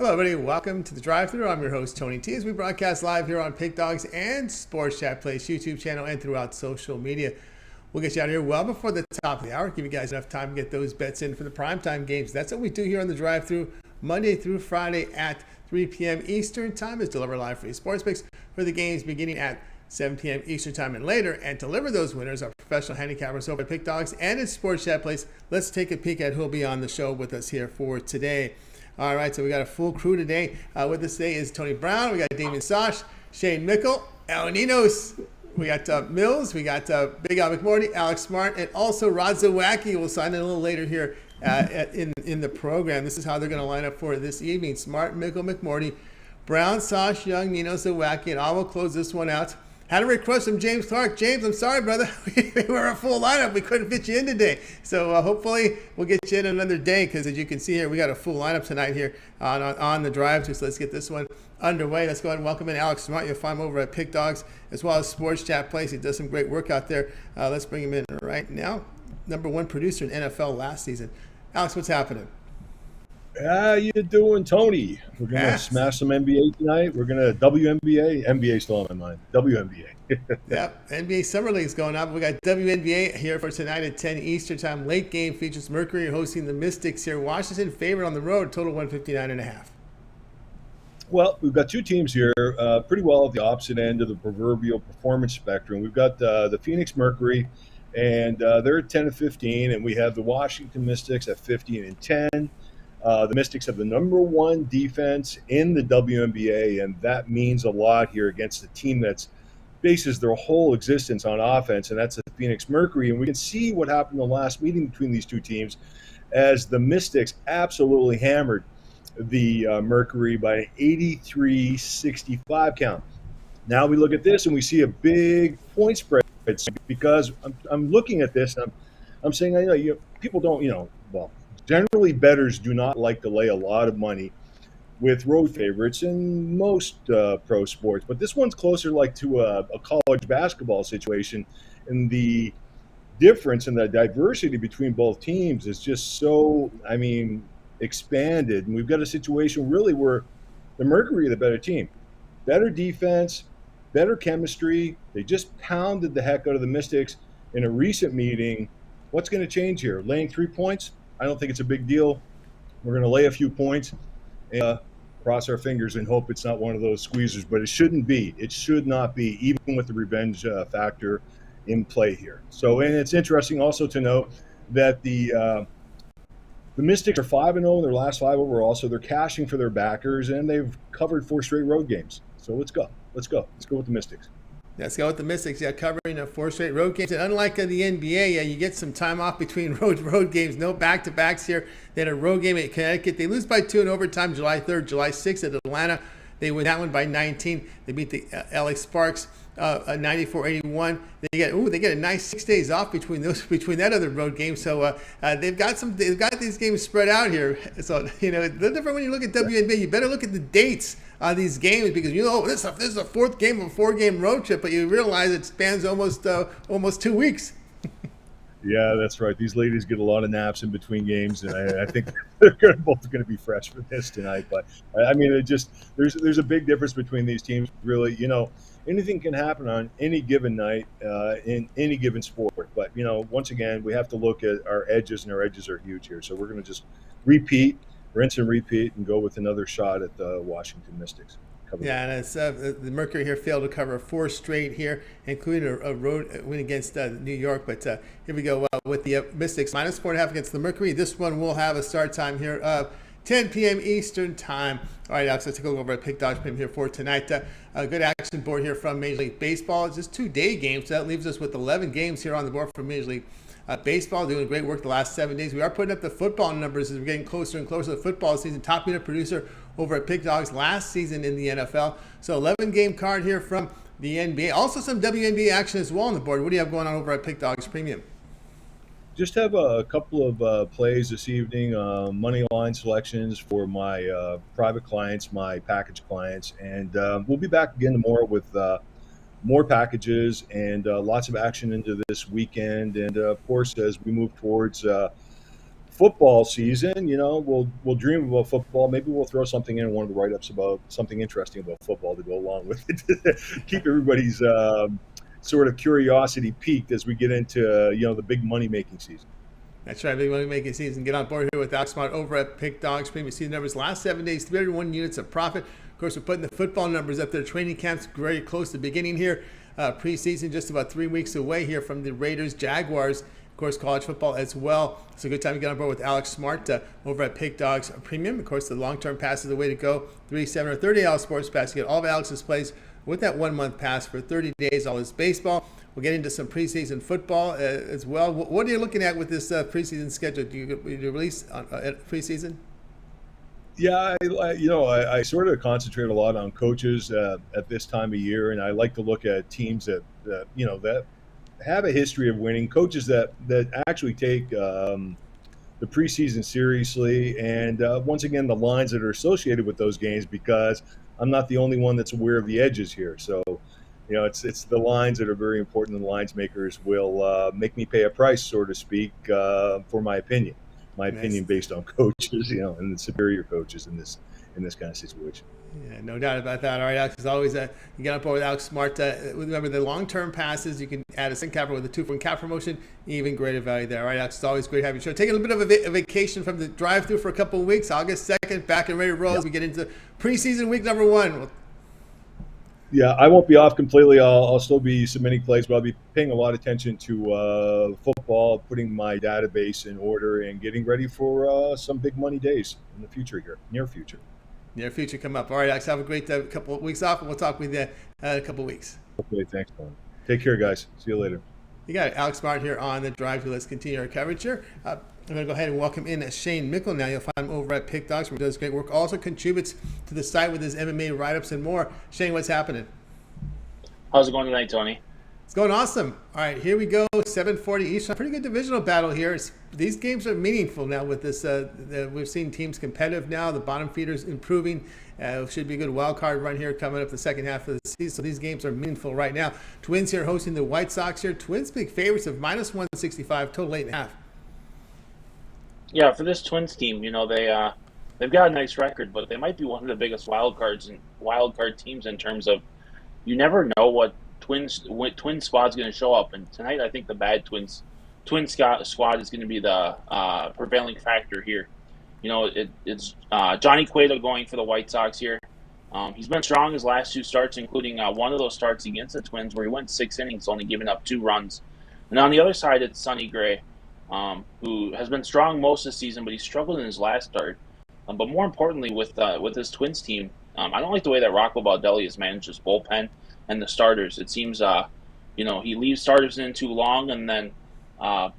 Hello, everybody. Welcome to the drive-thru. I'm your host, Tony T. As we broadcast live here on Pick Dogs and Sports Chat Place YouTube channel and throughout social media. We'll get you out of here well before the top of the hour. Give you guys enough time to get those bets in for the primetime games. That's what we do here on the drive-thru Monday through Friday at 3 p.m. Eastern Time. Is deliver live free sports picks for the games beginning at 7 p.m. Eastern Time and later. And deliver those winners are professional handicappers over at Pick Dogs and at Sports Chat Place. Let's take a peek at who'll be on the show with us here for today. All right, so we got a full crew today. With us today is Tony Brown. We got Damian Sosh, Shane Mickle, Ninos. We got Millz. We got Big Al McMordie, Alex Smart, and also Zawacky. We'll sign in a little later here in the program. This is how they're going to line up for this evening. Smart, Mickle, McMordie, Brown, Sosh, Young, Ninos, Zawacky, and I will close this one out. Had a request from James Clark. James, I'm sorry, brother. We were a full lineup. We couldn't fit you in today. So hopefully we'll get you in another day because as you can see here, we got a full lineup tonight here on the drive-thru. So let's get this one underway. Let's go ahead and welcome in Alex Smart. You'll find him over at Pick Dogs as well as Sports Chat Place. He does some great work out there. Let's bring him in right now. Number one producer in NFL last season. Alex, what's happening? How you doing, Tony? We're going to smash some NBA tonight. We're going to WNBA. NBA still on my mind. WNBA. Yep. NBA Summer League's going on. We got WNBA here for tonight at 10 Eastern Time. Late game features Mercury hosting the Mystics here. Washington favored on the road, total 159.5. Well, we've got two teams here pretty well at the opposite end of the proverbial performance spectrum. We've got the Phoenix Mercury, and they're at 10-15, and we have the Washington Mystics at 15-10. The Mystics have the number one defense in the WNBA, and that means a lot here against a team that's bases their whole existence on offense, and that's the Phoenix Mercury. And we can see what happened in the last meeting between these two teams as the Mystics absolutely hammered the Mercury by an 83-65 count. Now we look at this and we see a big point spread because I'm looking at this and I'm saying, people don't, generally, bettors do not like to lay a lot of money with road favorites in most pro sports. But this one's closer to a college basketball situation. And the difference and the diversity between both teams is just so, expanded. And we've got a situation really where the Mercury are the better team. Better defense, better chemistry. They just pounded the heck out of the Mystics in a recent meeting. What's going to change here? Laying 3 points? I don't think it's a big deal. We're going to lay a few points and cross our fingers and hope it's not one of those squeezers, but it shouldn't be. It should not be, even with the revenge factor in play here. So, and it's interesting also to note that the Mystics are 5-0 in their last 5 overall, so they're cashing for their backers, and they've covered 4 straight road games. So let's go with the Mystics. Let's go with the Mystics. Yeah, covering 4 straight road games. And unlike the NBA, you get some time off between road games. No back-to-backs here. They had a road game at Connecticut. They lose by 2 in overtime July 3rd, July 6th at Atlanta. They win that one by 19. They beat the LA Sparks 94-81. They get a nice 6 days off between that other road game. So they've got these games spread out here. So a little different when you look at WNBA. You better look at the dates on these games because this is the 4th game of a 4-game road trip, but you realize it spans almost 2 weeks. Yeah, that's right. These ladies get a lot of naps in between games, and I think they're both going to be fresh for this tonight. But there's a big difference between these teams. Really, anything can happen on any given night in any given sport. But once again, we have to look at our edges, and our edges are huge here. So we're going to just rinse and repeat, and go with another shot at the Washington Mystics. Yeah, and it's, the Mercury here failed to cover 4 straight here, including a road win against New York. But here we go with the Mystics, minus 4.5 against the Mercury. This one will have a start time here of 10 p.m. Eastern Time. All right, Alex, let's take a look over at Pick Dogs here for tonight. A good action board here from Major League Baseball. It's just 2-day games, so that leaves us with 11 games here on the board for Major League Baseball, doing great work the last 7 days. We are putting up the football numbers as we're getting closer and closer to the football season. Top unit producer over at Pick Dogs last season in the NFL. So 11-game card here from the NBA. Also some WNBA action as well on the board. What do you have going on over at Pick Dogs Premium? Just have a couple of plays this evening, money line selections for my private clients, my package clients, and we'll be back again tomorrow with more packages and lots of action into this weekend. And of course, as we move towards football season, we'll dream about football. Maybe we'll throw something in one of the write-ups about something interesting about football to go along with it. Keep everybody's sort of curiosity piqued as we get into the big money-making season. That's right, big money-making season. Get on board here with Alex Smart over at Pick Dogs. Premium season numbers last 7 days, 301 units of profit. Of course, we're putting the football numbers up there. Training camps very close to beginning here. Preseason just about 3 weeks away here from the Raiders, Jaguars. Of course, college football as well. It's a good time to get on board with Alex Smart over at Pick Dogs Premium. Of course, the long-term pass is the way to go. 3, 7, or 30-hour sports pass. You get all of Alex's plays with that 1-month pass for 30 days. All his baseball. We'll get into some preseason football as well. What are you looking at with this preseason schedule? Do you release preseason? Yeah, I sort of concentrate a lot on coaches at this time of year, and I like to look at teams that have a history of winning, coaches that actually take the preseason seriously, and once again, the lines that are associated with those games, because I'm not the only one that's aware of the edges here. So, it's the lines that are very important, and the lines makers will make me pay a price, so to speak, for my opinion. Opinion based on coaches, and the superior coaches in this kind of situation. Yeah, no doubt about that. All right, Alex, as always, you get on board with Alex Smart. Remember, the long-term passes, you can add a second capper with a 2-for-1 cap promotion, even greater value there. All right, Alex, it's always great having you show. Taking a little bit of a vacation from the drive-through for a couple of weeks. August 2nd, back and ready to roll as we get into preseason week number 1. Yeah, I won't be off completely. I'll still be submitting plays, but I'll be paying a lot of attention to football, putting my database in order, and getting ready for some big money days in the future here, near future. Near future come up. All right, Alex, have a great couple of weeks off, and we'll talk with you in a couple of weeks. Okay, thanks, Don. Take care, guys. See you later. You got it. Alex Smart here on the drive. Let's continue our coverage here. I'm going to go ahead and welcome in Shane Mickle now. You'll find him over at Pick Dogs, where he does great work. Also contributes to the site with his MMA write-ups and more. Shane, what's happening? How's it going tonight, Tony? It's going awesome. All right, here we go. 7:40 Eastern. Pretty good divisional battle here. These games are meaningful now with this. We've seen teams competitive now. The bottom feeders improving. Should be a good wild card run here coming up the second half of the season. So these games are meaningful right now. Twins here hosting the White Sox here. Twins big favorites of -165, total 8.5. Yeah, for this Twins team, they've got a nice record, but they might be one of the biggest wild card teams in terms of you never know what twin squad's going to show up. And tonight, I think the bad twin squad is going to be the prevailing factor here. It's Johnny Cueto going for the White Sox here. He's been strong his last 2 starts, including one of those starts against the Twins where he went 6 innings, only giving up 2 runs. And on the other side, it's Sonny Gray, who has been strong most of the season, but he struggled in his last start. But more importantly, with this Twins team, I don't like the way that Rocco Baldelli has managed his bullpen and the starters. It seems, he leaves starters in too long, and then,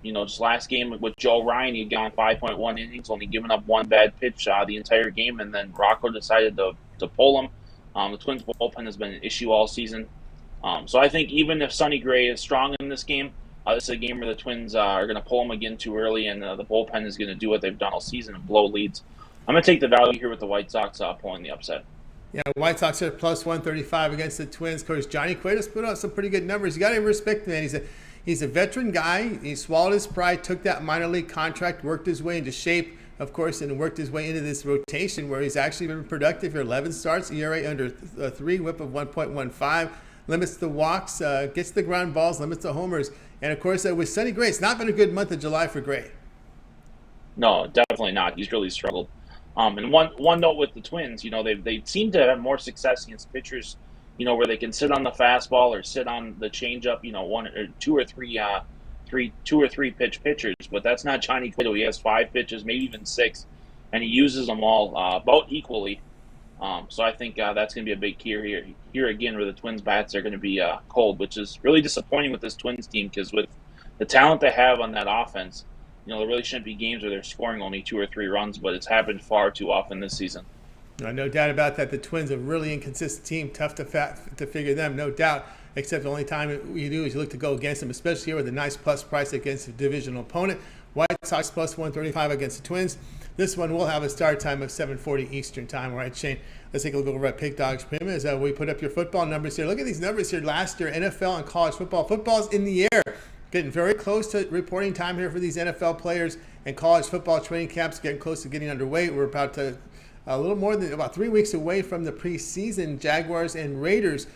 just last game with Joe Ryan, he'd gone 5.1 innings, only giving up 1 bad pitch the entire game, and then Rocco decided to pull him. The Twins' bullpen has been an issue all season. So I think even if Sonny Gray is strong in this game, this is a game where the Twins are going to pull him again too early, and the bullpen is going to do what they've done all season and blow leads. I'm going to take the value here with the White Sox pulling the upset. Yeah, White Sox are +135 against the Twins. Of course, Johnny Cueto's put out some pretty good numbers. You got to respect the man. He's a veteran guy. He swallowed his pride, took that minor league contract, worked his way into shape, of course, and worked his way into this rotation where he's actually been productive here. 11 starts, ERA under 3, WHIP of 1.15, limits the walks, gets the ground balls, limits the homers. And, of course, with Sonny Gray, it's not been a good month of July for Gray. No, definitely not. He's really struggled. And one note with the Twins, they seem to have more success against pitchers, where they can sit on the fastball or sit on the changeup, 1 or 2 or 3 pitch pitchers. But that's not Johnny Cueto. He has 5 pitches, maybe even 6, and he uses them all about equally. So I think that's going to be a big key here again, where the Twins bats are going to be cold, which is really disappointing with this Twins team, because with the talent they have on that offense, there really shouldn't be games where they're scoring only 2 or 3 runs, but it's happened far too often this season. No doubt about that. The Twins are a really inconsistent team. Tough to figure them, no doubt. Except the only time you do is you look to go against them, especially here with a nice plus price against a divisional opponent. White Sox +135 against the Twins. This one will have a start time of 7:40 Eastern time. All right, Shane, let's take a look over at Pick Dogs Premium as we put up your football numbers here. Look at these numbers here last year, NFL and college football. Football's in the air. Getting very close to reporting time here for these NFL players, and college football training camps getting close to getting underway. We're about to a little more than about 3 weeks away from the preseason. Jaguars and Raiders.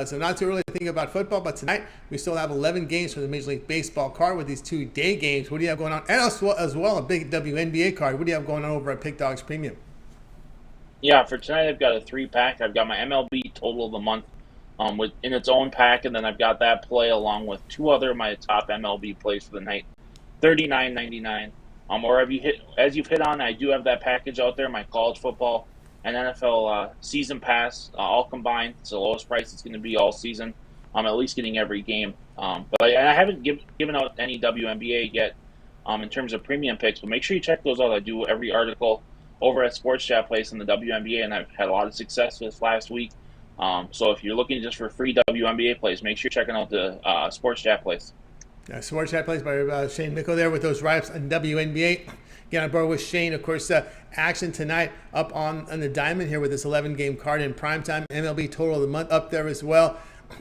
So not too early to think about football, but tonight we still have 11 games from the Major League Baseball card with these 2 day games. What do you have going on? And as well a big WNBA card. What do you have going on over at Pick Dogs Premium? Yeah, for tonight I've got a 3-pack. I've got my MLB total of the month in its own pack, and then I've got that play along with 2 other of my top MLB plays for the night, $39.99. Or as you've hit on, I do have that package out there, my college football and NFL season pass, all combined. It's the lowest price it's going to be all season. I'm at least getting every game. But I haven't given out any WNBA yet in terms of premium picks, but make sure you check those out. I do every article over at Sports Chat Place in the WNBA, and I've had a lot of success this last week. So if you're looking just for free WNBA plays, make sure you're checking out the Sports Chat Place. Sports Chat Place by Shane Mickle there with those write-ups on WNBA. Get on board with Shane. Of course, action tonight up on the diamond here with this 11-game card in primetime. MLB total of the month up there as well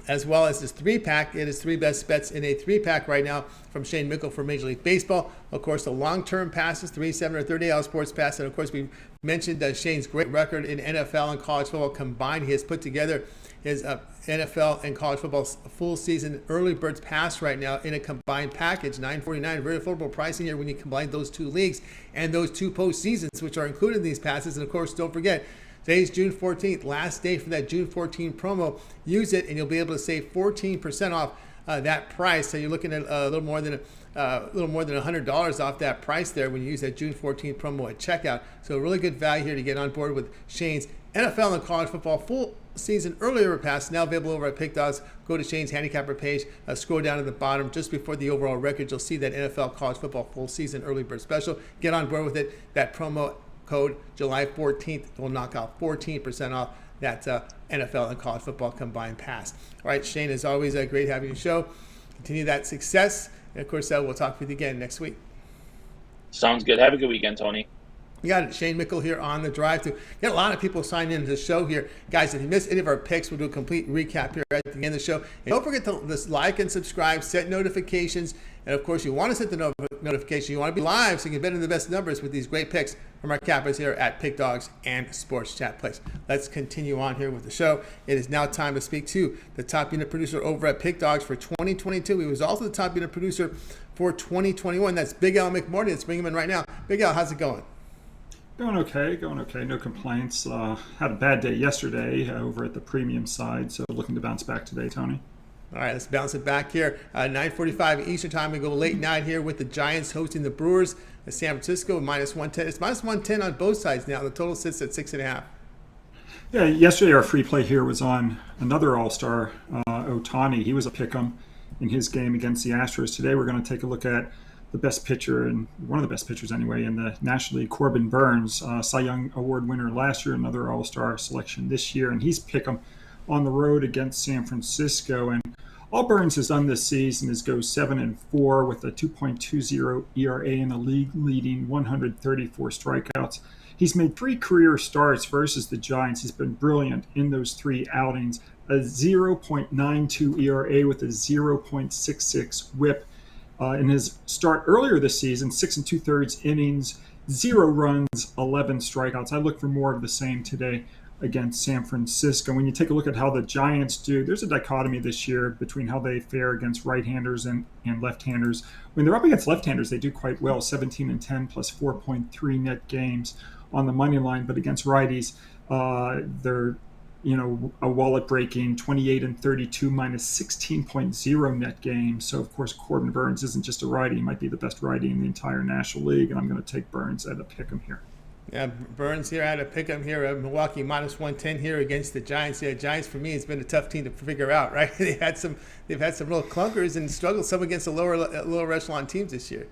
as this 3-pack. It is 3 best bets in a 3-pack right now from Shane Mickle for Major League Baseball. Of course, the long-term passes, 3, 7, or 30-hour sports pass. And, of course, we mentioned Shane's great record in NFL and college football combined. He has put together his NFL and college football full season early birds pass right now in a combined package, $9.49. Very affordable pricing here when you combine those 2 leagues and those 2 postseasons, which are included in these passes. And of course, don't forget, today's June 14th, last day for that June 14 promo. Use it, and you'll be able to save 14% off that price. So you're looking at a little more than $100 off that price there when you use that June 14 promo at checkout. So really good value here to get on board with Shane's NFL and college football full season earlier pass, now available over at Pick Dogs. Go to Shane's Handicapper page, scroll down to the bottom just before the overall record. You'll see that NFL college football full season early bird special. Get on board with it. That promo code July 14th will knock out 14% off that NFL and college football combined pass. All right, Shane, as always, great having you show. Continue that success. And of course, we'll talk with you again next week. Sounds good. Have a good weekend, Tony. We got Shane Mickle here on the drive to get a lot of people signed into the show here. Guys, if you missed any of our picks, we'll do a complete recap here at the end of the show. And don't forget to like and subscribe, set notifications. And of course, you want to set the notification. You want to be live so you can bet in the best numbers with these great picks from our cappers here at Pick Dogs and Sports Chat Place. Let's continue on here with the show. It is now time to speak to the top unit producer over at Pick Dogs for 2022. He was also the top unit producer for 2021. That's Big Al McMordie. Let's bring him in right now. Big Al, how's it going? Going okay, no complaints. Had a bad day yesterday over at the premium side, so looking to bounce back today, Tony. All right, let's bounce it back here. 9:45 Eastern time. We go late night here with the Giants hosting the Brewers at San Francisco, -110. It's -110 on both sides now. The total sits at 6.5. Yeah, yesterday our free play here was on another All-Star, Ohtani. He was a pick'em in his game against the Astros. Today we're going to take a look at the best pitcher, and one of the best pitchers anyway, in the National League, Corbin Burns, Cy Young Award winner last year, another All-Star selection this year, and he's pick'em on the road against San Francisco. And all Burns has done this season is go 7-4 with a 2.20 ERA and a league-leading 134 strikeouts. He's made 3 career starts versus the Giants. He's been brilliant in those 3 outings. A 0.92 ERA with a 0.66 WHIP. In his start earlier this season, 6 2/3 innings, 0 runs, 11 strikeouts. I look for more of the same today against San Francisco. When you take a look at how the Giants do, there's a dichotomy this year between how they fare against right-handers and left-handers. When they're up against left-handers, they do quite well, 17-10 plus 4.3 net games on the money line. But against righties, they're a wallet-breaking 28-32 minus 16.0 net games. So, of course, Corbin Burns isn't just a righty. He might be the best righty in the entire National League, and I'm going to take Burns at a pick'em here. Yeah, Burns here at a pick'em here at Milwaukee, -110 here against the Giants. Yeah, Giants for me has been a tough team to figure out, right? They've had some real clunkers and struggled some against the lower echelon teams this year.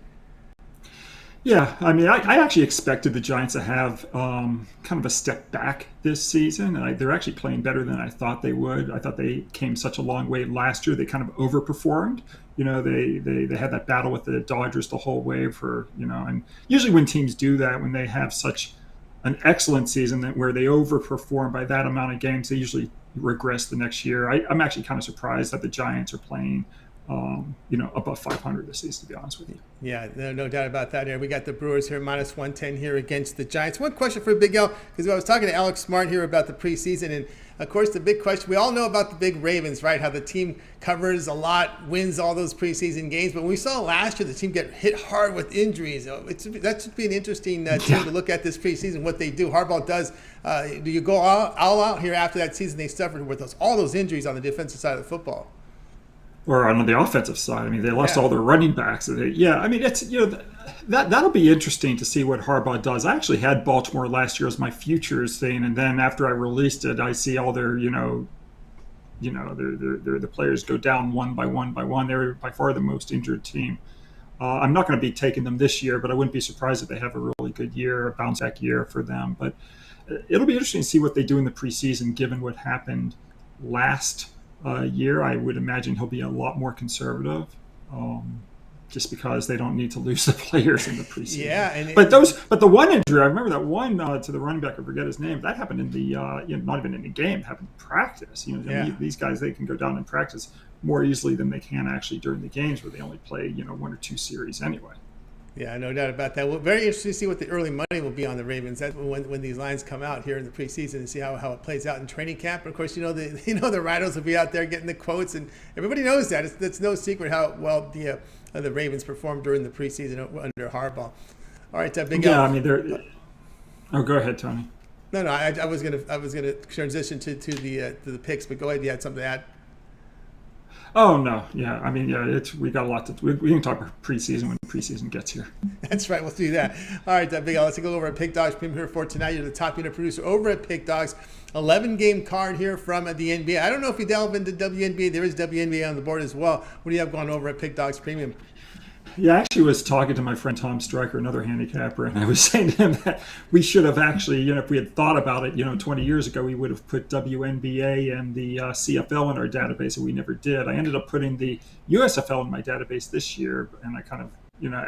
Yeah, I mean, I actually expected the Giants to have kind of a step back this season. They're actually playing better than I thought they would. I thought they came such a long way last year. They kind of overperformed. They had that battle with the Dodgers the whole way and usually when teams do that, when they have such an excellent season where they overperform by that amount of games, they usually regress the next year. I'm actually kind of surprised that the Giants are playing above 500 this season, to be honest with you. Yeah, no doubt about that. Here we got the Brewers here minus 110 here against the Giants. One question for Big L, because I was talking to Alex Smart here about the preseason, and of course the big question, we all know about the big Ravens, right? How the team covers a lot, wins all those preseason games. But when we saw last year the team get hit hard with injuries, that should be an interesting team to look at this preseason, what they do. Harbaugh does. Do you go all out here after that season they suffered with all those injuries on the defensive side of the football? Or on the offensive side, I mean, they lost all their running backs. It's that'll be interesting to see what Harbaugh does. I actually had Baltimore last year as my futures thing, and then after I released it, I see all their the players go down one by one by one. They're by far the most injured team. I'm not going to be taking them this year, but I wouldn't be surprised if they have a really good year, a bounce back year for them. But it'll be interesting to see what they do in the preseason, given what happened last year. I would imagine he'll be a lot more conservative, just because they don't need to lose the players in the preseason. But the one injury, I remember that one to the running back, I forget his name. That happened in the not even in the game, it happened in practice. These guys, they can go down in practice more easily than they can actually during the games, where they only play one or two series anyway. Yeah, no doubt about that. Well, very interesting to see what the early money will be on the Ravens. That's when these lines come out here in the preseason, and see how it plays out in training camp. And of course, the Rhinos will be out there getting the quotes, and everybody knows that. It's no secret how well the Ravens performed during the preseason under Harbaugh. All right, Big Al. Yeah, I mean they're. Oh, go ahead, Tony. No, I was gonna transition to the picks, but go ahead. You had something to add. Oh no, yeah. I mean, we got a lot to. We can talk about preseason when preseason gets here. That's right. We'll do that. All right, Big Al. Let's go over at Pick Dogs Premium here for tonight. You're the top unit producer over at Pick Dogs. 11-game card here from the NBA. I don't know if you delve into WNBA. There is WNBA on the board as well. What do you have going over at Pick Dogs Premium? Yeah, I actually was talking to my friend Tom Stryker, another handicapper, and I was saying to him that we should have actually, if we had thought about it, 20 years ago, we would have put WNBA and the CFL in our database, and we never did. I ended up putting the USFL in my database this year, and I kind of,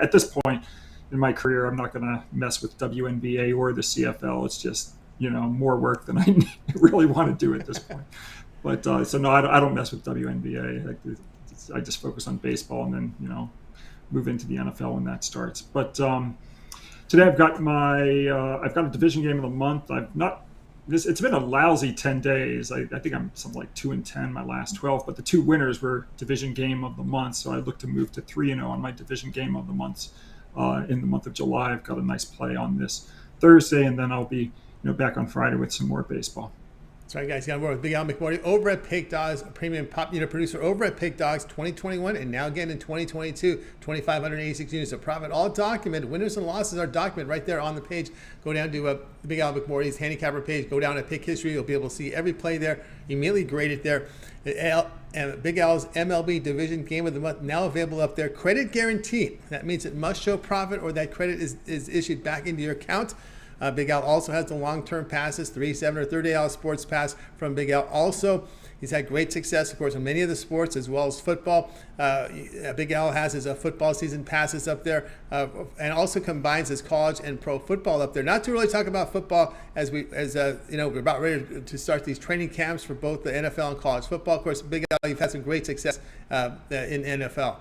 at this point in my career, I'm not going to mess with WNBA or the CFL. It's just, more work than I really want to do at this point. But so no, I don't mess with WNBA. I just focus on baseball, and then, move into the NFL when that starts. But today I've got I've got a division game of the month. It's been a lousy 10 days. I think I'm something like 2-10 my last 12, but the two winners were division game of the month. So I look to move to 3-0 on my division game of the month. In the month of July, I've got a nice play on this Thursday, and then I'll be back on Friday with some more baseball. That's right, guys. You got more with Big Al McMordie over at Pick Dogs, a premium pop unit producer over at Pick Dogs 2021, and now again in 2022, 2,586 units of profit, all documented. Winners and losses are documented right there on the page. Go down to Big Al McMordie's handicapper page. Go down to Pick History. You'll be able to see every play there. Immediately grade it there. And Big Al's MLB Division Game of the Month now available up there. Credit guaranteed. That means it must show profit, or that credit is issued back into your account. Big Al also has the long-term passes, 3, 7, or 30-hour sports pass from Big Al. Also, he's had great success, of course, in many of the sports as well as football. Big Al has his football season passes up there, and also combines his college and pro football up there. Not to really talk about football as we're about ready to start these training camps for both the NFL and college football. Of course, Big Al, you've had some great success in NFL.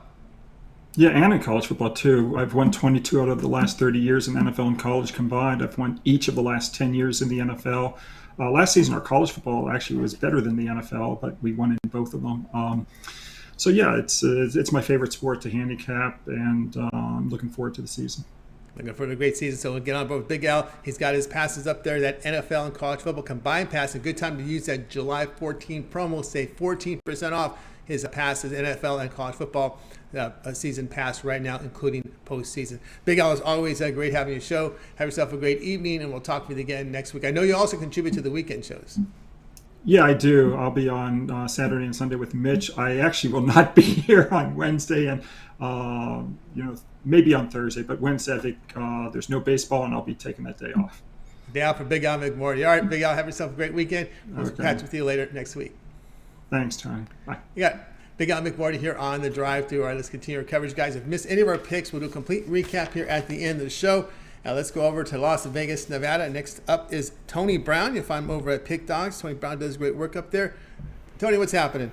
Yeah, and in college football, too. I've won 22 out of the last 30 years in NFL and college combined. I've won each of the last 10 years in the NFL. Last season, our college football actually was better than the NFL, but we won in both of them. So, yeah, it's my favorite sport to handicap, and I'm looking forward to the season. Looking for a great season, so we'll get on board with Big Al. He's got his passes up there, that NFL and college football combined pass. A good time to use that July 14 promo. Save 14% off his passes, NFL and college football season pass right now, including postseason. Big Al, as always, great having you show. Have yourself a great evening, and we'll talk with you again next week. I know you also contribute to the weekend shows. Yeah, I do. I'll be on Saturday and Sunday with Mitch. I actually will not be here on Wednesday and maybe on Thursday, but Wednesday I think there's no baseball, and I'll be taking that day off. Day out for Big Al McMordie. All right, Big Al, have yourself a great weekend. We'll catch with you later next week. Thanks, Tony. Bye. You got Big Al McMordie here on the drive through. All right, let's continue our coverage, guys. If you missed any of our picks, we'll do a complete recap here at the end of the show. Now let's go over to Las Vegas, Nevada. Next up is Tony Brown. You'll find him over at Pick Dogs. Tony Brown does great work up there. Tony, what's happening?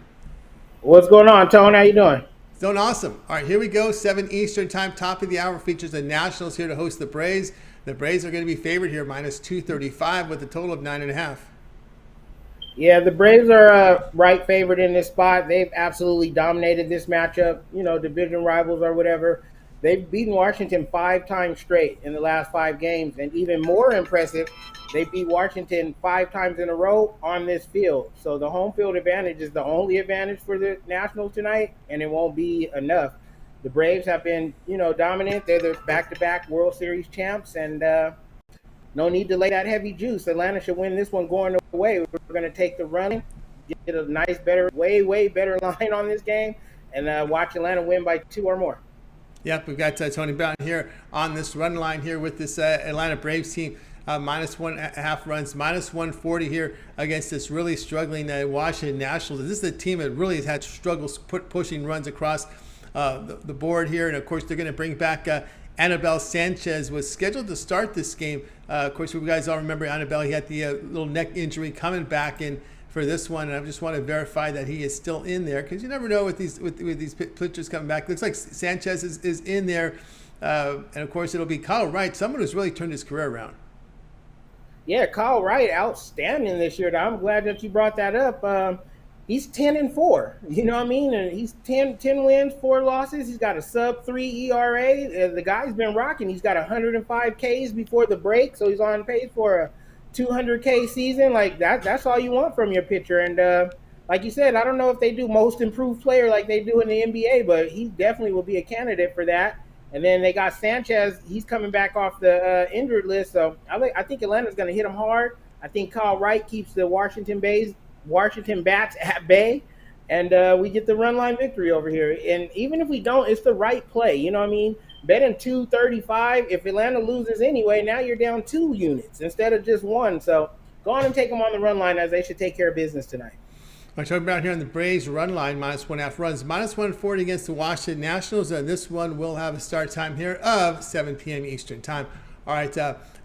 What's going on, Tony? How you doing? Doing awesome. All right, here we go. 7 Eastern time, top of the hour, features the Nationals here to host the Braves. The Braves are going to be favored here, minus 235 with a total of 9.5. Yeah, the Braves are right favored in this spot. They've absolutely dominated this matchup. You know, division rivals or whatever. They've beaten Washington 5 times straight in the last 5 games. And even more impressive, they beat Washington 5 times in a row on this field. So the home field advantage is the only advantage for the Nationals tonight, and it won't be enough. The Braves have been, dominant. They're the back-to-back World Series champs, and no need to lay that heavy juice. Atlanta should win this one going away. We're going to take the run, get a nice, better, way better line on this game, and watch Atlanta win by 2 or more. Yep, we've got Tony Brown here on this run line here with this Atlanta Braves team. Minus 1.5 runs, minus 140 here against this really struggling Washington Nationals. This is a team that really has had struggles pushing runs across the board here. And, of course, they're going to bring back Anibal Sanchez, was scheduled to start this game. Of course, you guys all remember Anibal. He had the little neck injury coming back in for this one, and I just want to verify that he is still in there, because you never know with these pitchers coming back. Looks like Sanchez is in there, and of course it'll be Kyle Wright, someone who's really turned his career around. Yeah, Kyle Wright, outstanding this year. I'm glad that you brought that up. He's 10-4. You know what I mean? And he's 10 wins, 4 losses. He's got a sub-3 ERA. The guy's been rocking. He's got 105 Ks before the break, so he's on pace for a 200K season. Like that's all you want from your pitcher. And like you said, I don't know if they do most improved player like they do in the NBA, but he definitely will be a candidate for that. And then they got Sanchez. He's coming back off the injured list, so I think Atlanta's going to hit him hard. I think Kyle Wright keeps the Washington bats at bay, and we get the run line victory over here. And even if we don't, it's the right play. You know what I mean? Betting 235. If Atlanta loses anyway, now you're down 2 units instead of just 1. So go on and take them on the run line, as they should take care of business tonight. We're talking about here on the Braves run line, minus 1.5 runs, minus 140 against the Washington Nationals. This one will have a start time here of 7 p.m. Eastern time. All right,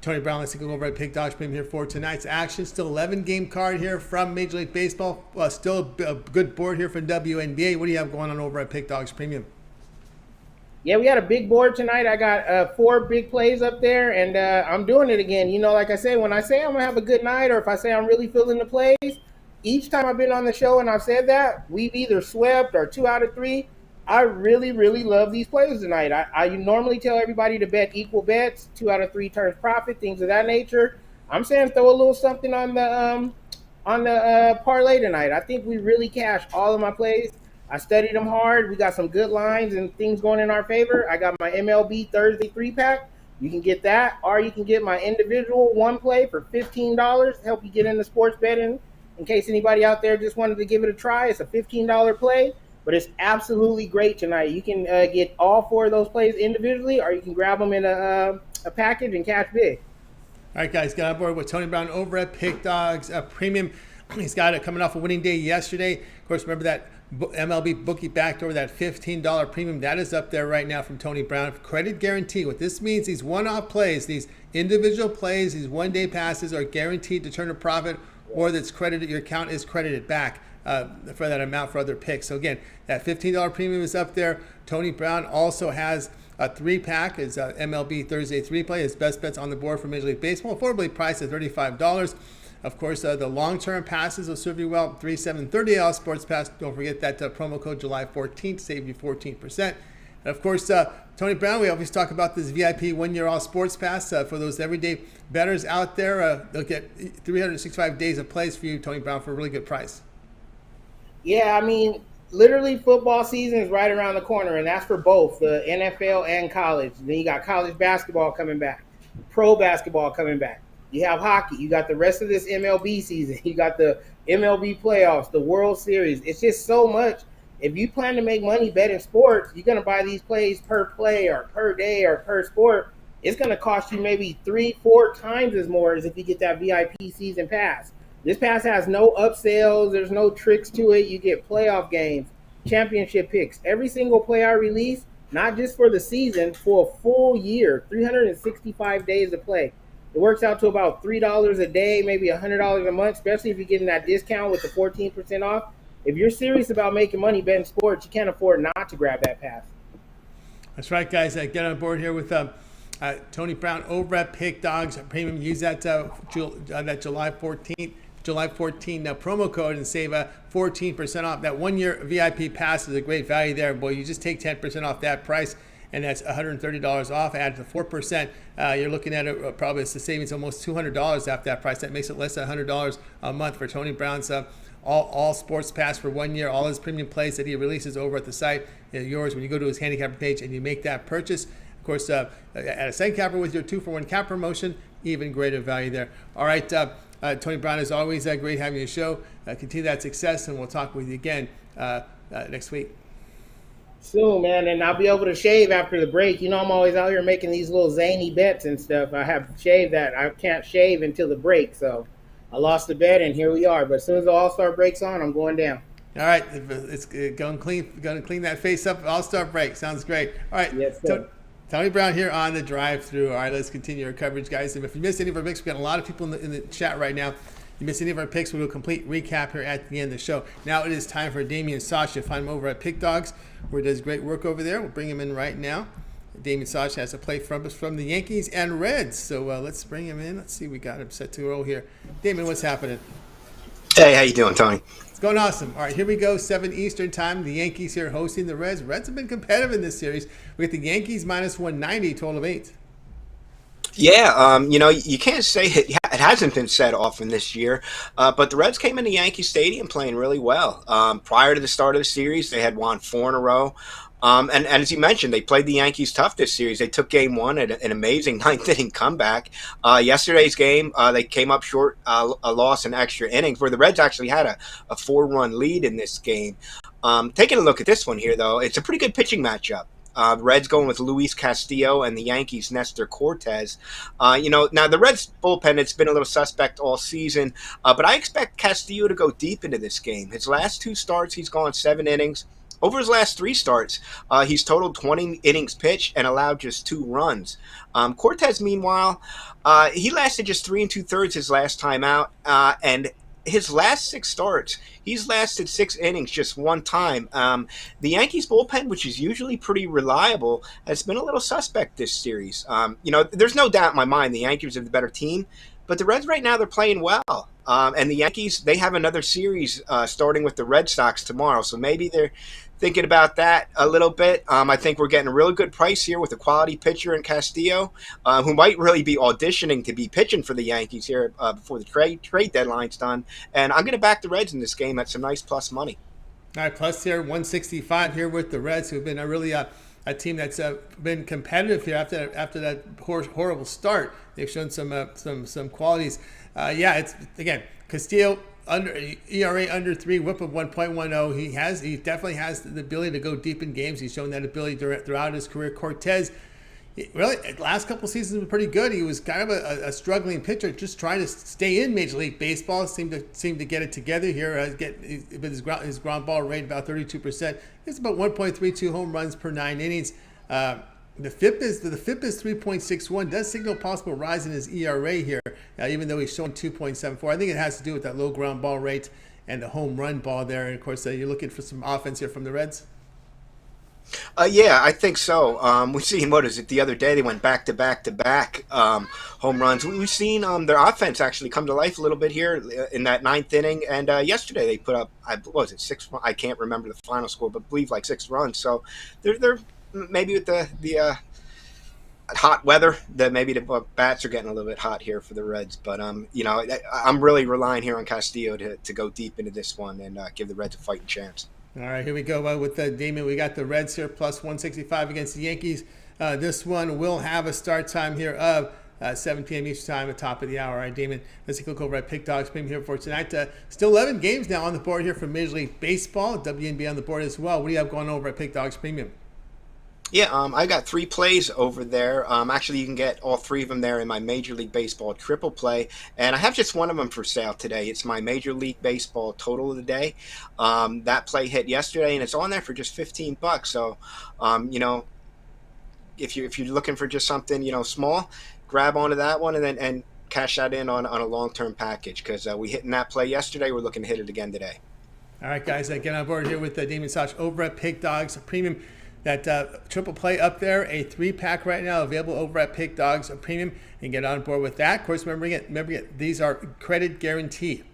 Tony Brown, let's go over at Pick Dodge Premium here for tonight's action. Still 11-game card here from Major League Baseball. Still a good board here for WNBA. What do you have going on over at Pick Dogs Premium? Yeah, we got a big board tonight. I got 4 big plays up there, and I'm doing it again. Like I say, when I say I'm going to have a good night, or if I say I'm really feeling the plays, each time I've been on the show and I've said that, we've either swept or 2 out of 3. I really, really love these plays tonight. I normally tell everybody to bet equal bets, 2 out of 3 turns profit, things of that nature. I'm saying throw a little something on the parlay tonight. I think we really cashed all of my plays. I studied them hard. We got some good lines and things going in our favor. I got my MLB Thursday 3-pack. You can get that, or you can get my individual 1 play for $15 to help you get into sports betting. In case anybody out there just wanted to give it a try, it's a $15 play, but it's absolutely great tonight. You can get all 4 of those plays individually, or you can grab them in a package and cash big. All right, guys, got on board with Tony Brown over at Pick Dogs Premium. He's got it coming off a winning day yesterday. Of course, remember that MLB bookie backdoor, that $15 premium, that is up there right now from Tony Brown. Credit guarantee. What this means, these one-off plays, these individual plays, these one-day passes are guaranteed to turn a profit, or that's credited, your account is credited back for that amount for other picks. So again, that $15 premium is up there. Tony Brown also has a 3-pack, his MLB Thursday 3-play, his best bets on the board for Major League Baseball, affordably priced at $35. Of course, the long-term passes will serve you well. 3/7/30 sports pass. Don't forget that promo code July 14th, save you 14%. And of course, Tony Brown, we always talk about this VIP 1-year all sports pass for those everyday bettors out there. They'll get 365 days of plays for you, Tony Brown, for a really good price. Yeah, I mean, literally football season is right around the corner, and that's for both the NFL and college. Then you got college basketball coming back, pro basketball coming back. You have hockey. You got the rest of this MLB season. You got the MLB playoffs, the World Series. It's just so much. If you plan to make money betting sports, you're going to buy these plays per play or per day or per sport. It's going to cost you maybe 3-4 times as more as if you get that VIP season pass. This pass has no upsells. There's no tricks to it. You get playoff games, championship picks. Every single play I release, not just for the season, for a full year, 365 days of play. It works out to about $3 a day, maybe $100 a month, especially if you're getting that discount with the 14% off. if you're serious about making money betting sports, you can't afford not to grab that pass. That's right, guys. Get on board here with Tony Brown over at Pick Dogs Premium. Use that that July 14th promo code and save 14% off. That 1-year VIP pass is a great value there. Boy, you just take 10% off that price, and that's $130 off. Add the 4%, you're looking at probably it's the savings almost $200 after that price. That makes it less than $100 a month for Tony Brown's all sports pass for 1 year. All his premium plays that he releases over at the site are yours when you go to his handicapper page and you make that purchase. Of course, at a second capper with your 2-for-1 cap promotion, even greater value there. All right, Tony Brown, as always, great having you show. Continue that success, and we'll talk with you again next week. Soon, man, and I'll be able to shave after the break. You know, I'm always out here making these little zany bets and stuff. I have shaved that. I can't shave until the break, so I lost the bet, and here we are. But as soon as the All-Star break's on, I'm going down. All right, it's going to clean that face up. All-Star break sounds great. All right, yes, sir. Tony Brown here on the drive-through. All right, let's continue our coverage, guys. And if you missed any of our picks, we've got a lot of people in the chat right now. If you missed any of our picks, we'll do a complete recap here at the end of the show. Now it is time for Damian Sosh. You'll find him over at Pick Dogs, where he does great work over there. We'll bring him in right now. Damian Sosh has a play from us from the Yankees and Reds. So let's bring him in. Let's see. We got him set to roll here. Damian, what's happening? Hey, how you doing, Tony? It's going awesome. All right, here we go. 7 Eastern time. The Yankees here hosting the Reds. Reds have been competitive in this series. We get the Yankees minus 190, total of 8. Yeah, you can't say it hasn't been set often this year, but the Reds came into Yankee Stadium playing really well. Prior to the start of the series, they had won 4 in a row. And as you mentioned, they played the Yankees tough this series. They took game 1 at an amazing 9th-inning comeback. Yesterday's game, they came up short, a loss in extra innings, where the Reds actually had a 4-run lead in this game. Taking a look at this one here, though, it's a pretty good pitching matchup. The Reds going with Luis Castillo and the Yankees' Nestor Cortez. Now the Reds bullpen, it's been a little suspect all season, but I expect Castillo to go deep into this game. His last 2 starts, he's gone 7 innings. Over his last 3 starts, he's totaled 20 innings pitched and allowed just 2 runs. Cortez, meanwhile, he lasted just 3 2/3 his last time out, and his last 6 starts, he's lasted 6 innings just 1 time. The Yankees bullpen, which is usually pretty reliable, has been a little suspect this series. There's no doubt in my mind the Yankees are the better team, but the Reds right now, they're playing well. And the Yankees, they have another series starting with the Red Sox tomorrow, so maybe they're thinking about that a little bit. I think we're getting a really good price here with a quality pitcher in Castillo, who might really be auditioning to be pitching for the Yankees here before the trade deadline's done. And I'm going to back the Reds in this game at some nice plus money. All right, plus here, 165 here with the Reds, who've been a really a team that's been competitive here after that horrible start. They've shown some qualities. It's again Castillo under ERA under 3, WHIP of 1.10. He definitely has the ability to go deep in games. He's shown that ability throughout his career. Cortez, really, last couple seasons were pretty good. He was kind of a struggling pitcher, just trying to stay in Major League Baseball. Seemed to get it together here. With his ground ball rate about 32%. It's about 1.32 home runs per 9 innings. The FIP is 3.61. Does signal possible rise in his ERA here, even though he's showing 2.74. I think it has to do with that low ground ball rate and the home run ball there. And of course, you're looking for some offense here from the Reds. Yeah, I think so. We've seen, the other day they went back to back home runs. We've seen their offense actually come to life a little bit here in that 9th inning. And yesterday they put up, 6? I can't remember the final score, but I believe like 6 runs. So they're maybe with the hot weather, that maybe the bats are getting a little bit hot here for the Reds. But I'm really relying here on Castillo to go deep into this one and give the Reds a fighting chance. All right, here we go with Damian. We got the Reds here plus 165 against the Yankees. This one will have a start time here of 7 p.m. each time at top of the hour. All right, Damian, let's take a look over at Pick Dogs Premium here for tonight. Still 11 games now on the board here for Major League Baseball. WNBA on the board as well. What do you have going over at Pick Dogs Premium? Yeah, I got 3 plays over there. Actually, you can get all 3 of them there in my Major League Baseball triple play, and I have just one of them for sale today. It's my Major League Baseball total of the day. That play hit yesterday, and it's on there for just $15. So, if you're looking for just something small, grab onto that one and cash that in on a long-term package, because we hit in that play yesterday. We're looking to hit it again today. All right, guys, get on board here with Damian Sosh over at Pick Dogs Premium. That triple play up there, a 3-pack right now available over at Pick Dogs Premium, and get on board with that. Of course, remember, these are credit guaranteed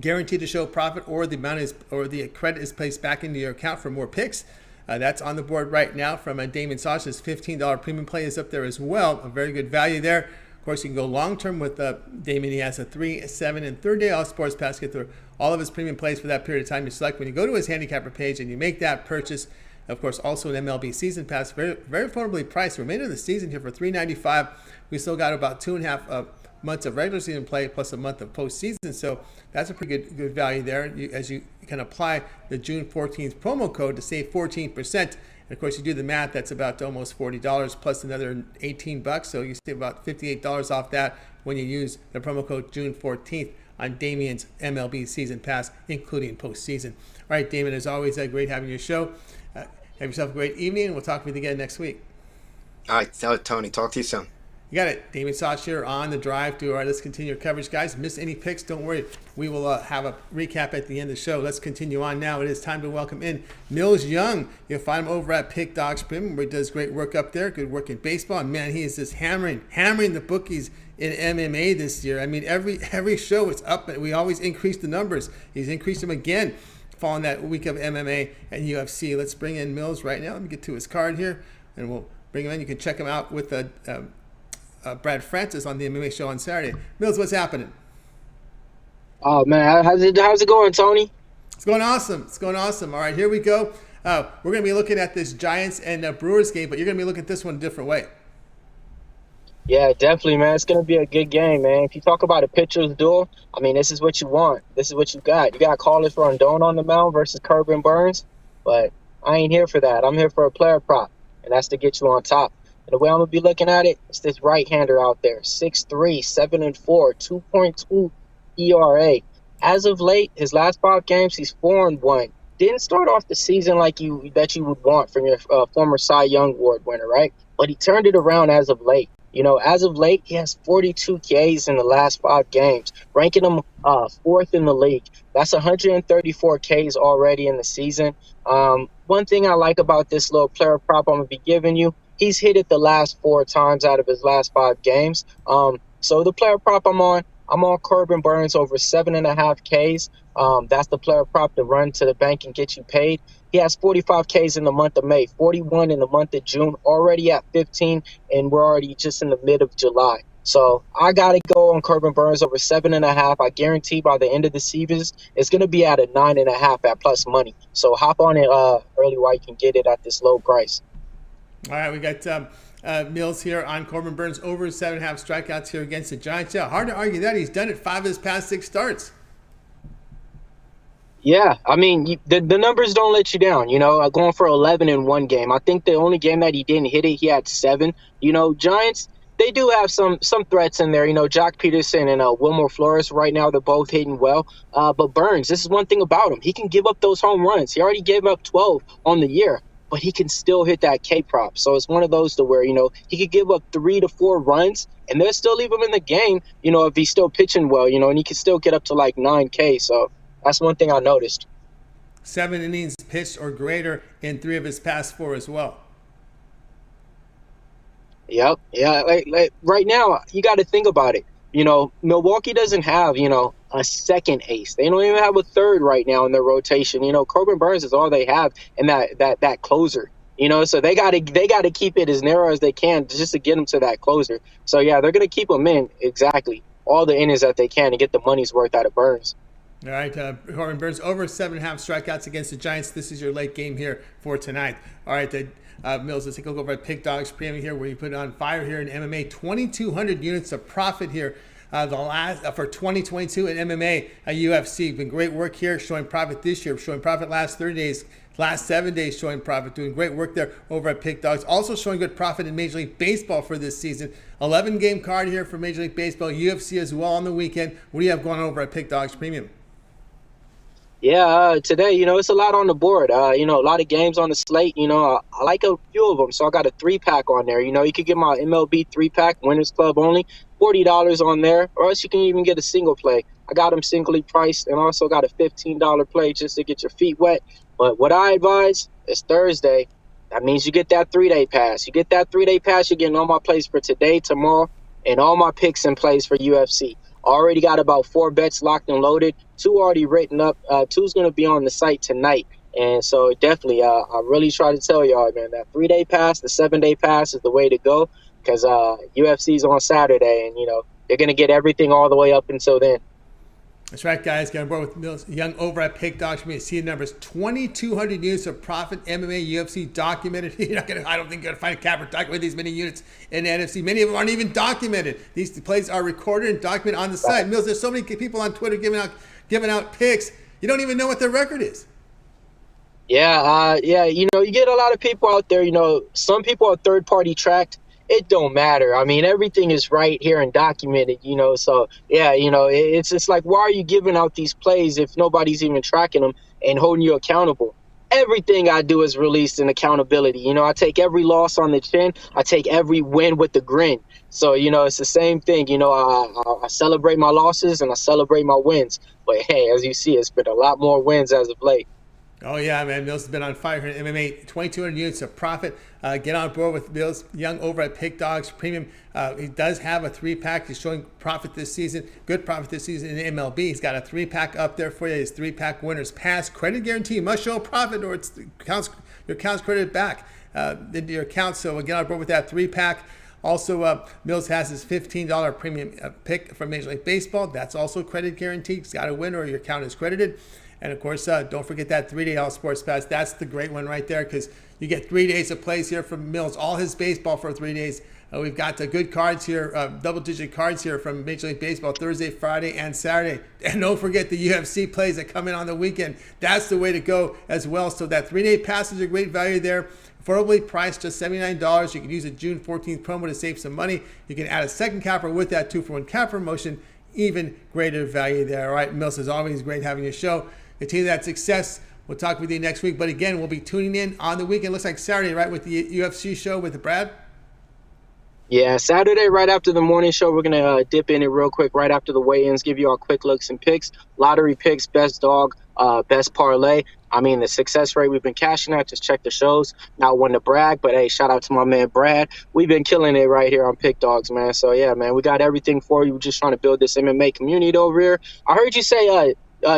to show profit, or the amount the credit is placed back into your account for more picks. That's on the board right now from Damian Sosh. His $15 premium play is up there as well. A very good value there. Of course, you can go long-term with Damian. He has a 3, 7, and 30-day all sports pass. Get through all of his premium plays for that period of time you select. When you go to his handicapper page and you make that purchase, of course, also an MLB season pass, very, very affordably priced. Remainder of the season here for $3.95. We still got about 2.5 months of regular season play plus a month of postseason. So that's a pretty good value there. As you can apply the June 14th promo code to save 14%. And of course, you do the math, that's about almost $40 plus another $18. So you save about $58 off that when you use the promo code June 14th on Damian's MLB season pass, including postseason. All right, Damian, as always, great having your show. Have yourself a great evening, and we'll talk with you again next week. All right, Tony, talk to you soon. You got it. Damian Sosh here on the drive through. All right, let's continue your coverage, guys. Miss any picks, don't worry. We will have a recap at the end of the show. Let's continue on now. It is time to welcome in Millz Young. You'll find him over at Pick Dogs Premium, where he does great work up there. Good work in baseball. And man, he is just hammering the bookies in MMA this year. I mean, every show it's up, and we always increase the numbers. He's increased them again following that week of MMA and UFC. Let's bring in Millz right now. Let me get to his card here, and we'll bring him in. You can check him out with Brad Francis on the MMA show on Saturday. Millz, what's happening? Oh man, how's it going, Tony? It's going awesome. It's going awesome. All right, here we go. We're going to be looking at this Giants and Brewers game, but you're going to be looking at this one a different way. Yeah, definitely, man. It's going to be a good game, man. If you talk about a pitcher's duel, I mean, this is what you want. This is what you got. You got Carlos Rondon on the mound versus Corbin Burns, but I ain't here for that. I'm here for a player prop, and that's to get you on top. And the way I'm going to be looking at it, it's this right-hander out there, 6'3", 7-4, 2.2 ERA. As of late, his last 5 games, he's 4-1. Didn't start off the season like you would want from your former Cy Young Award winner, right? But he turned it around as of late. You know, as of late, he has 42 Ks in the last 5 games, ranking him 4th in the league. That's 134 Ks already in the season. One thing I like about this little player prop I'm going to be giving you, he's hit it the last 4 times out of his last 5 games. So the player prop I'm on Corbin Burns over 7.5 Ks. That's the player prop to run to the bank and get you paid. He has 45 Ks in the month of May, 41 in the month of June, already at 15, and we're already just in the mid of July. So I got to go on Corbin Burns over 7.5. I guarantee by the end of the season, it's going to be at a 9.5 at plus money. So hop on it early while you can get it at this low price. All right, we got Millz here on Corbin Burns over 7.5 strikeouts here against the Giants. Yeah, hard to argue that. He's done it 5 of his past 6 starts. Yeah, I mean, the numbers don't let you down, you know, going for 11 in one game. I think the only game that he didn't hit it, he had 7. You know, Giants, they do have some threats in there. You know, Jock Peterson and Wilmer Flores right now, they're both hitting well. But Burns, this is one thing about him. He can give up those home runs. He already gave up 12 on the year, but he can still hit that K prop. So it's one of those to where, you know, he could give up 3 to 4 runs and they'll still leave him in the game, you know, if he's still pitching well, you know, and he can still get up to like 9K. So that's one thing I noticed. 7 innings pitched or greater in 3 of his past 4 as well. Yep. Yeah. Like right now, you got to think about it. You know, Milwaukee doesn't have, you know, a second ace. They don't even have a third right now in their rotation. You know, Corbin Burns is all they have in that closer. You know, so they got to keep it as narrow as they can just to get him to that closer. So yeah, they're gonna keep him in exactly all the innings that they can to get the money's worth out of Burns. All right, Corbin Burns over 7.5 strikeouts against the Giants. This is your late game here for tonight. All right, Millz, let's take a look over at Pick Dogs Premium here, where you put it on fire here in MMA. 2,200 units of profit here for 2022 in MMA, UFC. Been great work here, showing profit this year, showing profit last 30 days, last 7 days showing profit, doing great work there over at Pick Dogs. Also showing good profit in Major League Baseball for this season. 11-game card here for Major League Baseball, UFC as well on the weekend. What do you have going over at Pick Dogs Premium? Yeah, today, you know, it's a lot on the board. You know, a lot of games on the slate. You know, I like a few of them, so I got a 3-pack on there. You know, you could get my MLB 3-pack, Winners Club only. $40 on there, or else you can even get a single play. I got them singly priced and also got a $15 play just to get your feet wet. But what I advise is Thursday. That means you get that 3-day pass. You get that 3-day pass, you're getting all my plays for today, tomorrow, and all my picks and plays for UFC. Already got about 4 bets locked and loaded. 2 already written up. 2's going to be on the site tonight. And so definitely, I really try to tell y'all, man, that 3-day pass, the 7-day pass is the way to go, because UFC's on Saturday, and, they're going to get everything all the way up until then. That's right, guys. Get on board with Millz Young over at Pick Dogs. For me to see the numbers: 2,200 units of profit, MMA, UFC documented. I don't think you're gonna find a capper document these many units in the NFC. Many of them aren't even documented. These plays are recorded and documented on the site. Millz, there's so many people on Twitter giving out picks. You don't even know what their record is. Yeah, you get a lot of people out there. Some people are third-party tracked. It don't matter. I mean, everything is right here and documented, So, yeah, it's just like, why are you giving out these plays if nobody's even tracking them and holding you accountable? Everything I do is released in accountability. I take every loss on the chin. I take every win with the grin. So, it's the same thing. I celebrate my losses and I celebrate my wins. But, hey, as you see, it's been a lot more wins as of late. Oh, yeah, man. Millz has been on fire here in MMA. 2,200 units of profit. Get on board with Millz Young over at Pick Dogs Premium. He does have a 3-pack. He's showing profit this season, good profit this season in MLB. He's got a 3-pack up there for you. His 3-pack winners pass. Credit guarantee. Must show profit or your account's credited back into your account. So get on board with that 3-pack. Also, Millz has his $15 premium pick from Major League Baseball. That's also credit guaranteed. He's got a winner or your account is credited. And, of course, don't forget that 3-day All Sports Pass. That's the great one right there, because you get 3 days of plays here from Millz, all his baseball for 3 days. We've got good cards here, double-digit cards here from Major League Baseball Thursday, Friday, and Saturday. And don't forget the UFC plays that come in on the weekend. That's the way to go as well. So that 3-day pass is a great value there. Affordably priced, just $79. You can use a June 14th promo to save some money. You can add a second capper with that 2-for-1 cap promotion. Even greater value there. All right, Millz, as always, great having your show. Continue that success. We'll talk with you next week. But again, we'll be tuning in on the weekend. Looks like Saturday, right, with the UFC show with Brad? Yeah, Saturday, right after the morning show, we're going to dip in it real quick right after the weigh-ins, give you our quick looks and picks, lottery picks, best dog, best parlay. I mean, the success rate we've been cashing out, just check the shows. Not one to brag, but, hey, shout out to my man Brad. We've been killing it right here on Pick Dogs, man. So, yeah, man, we got everything for you. We're just trying to build this MMA community over here. I heard you say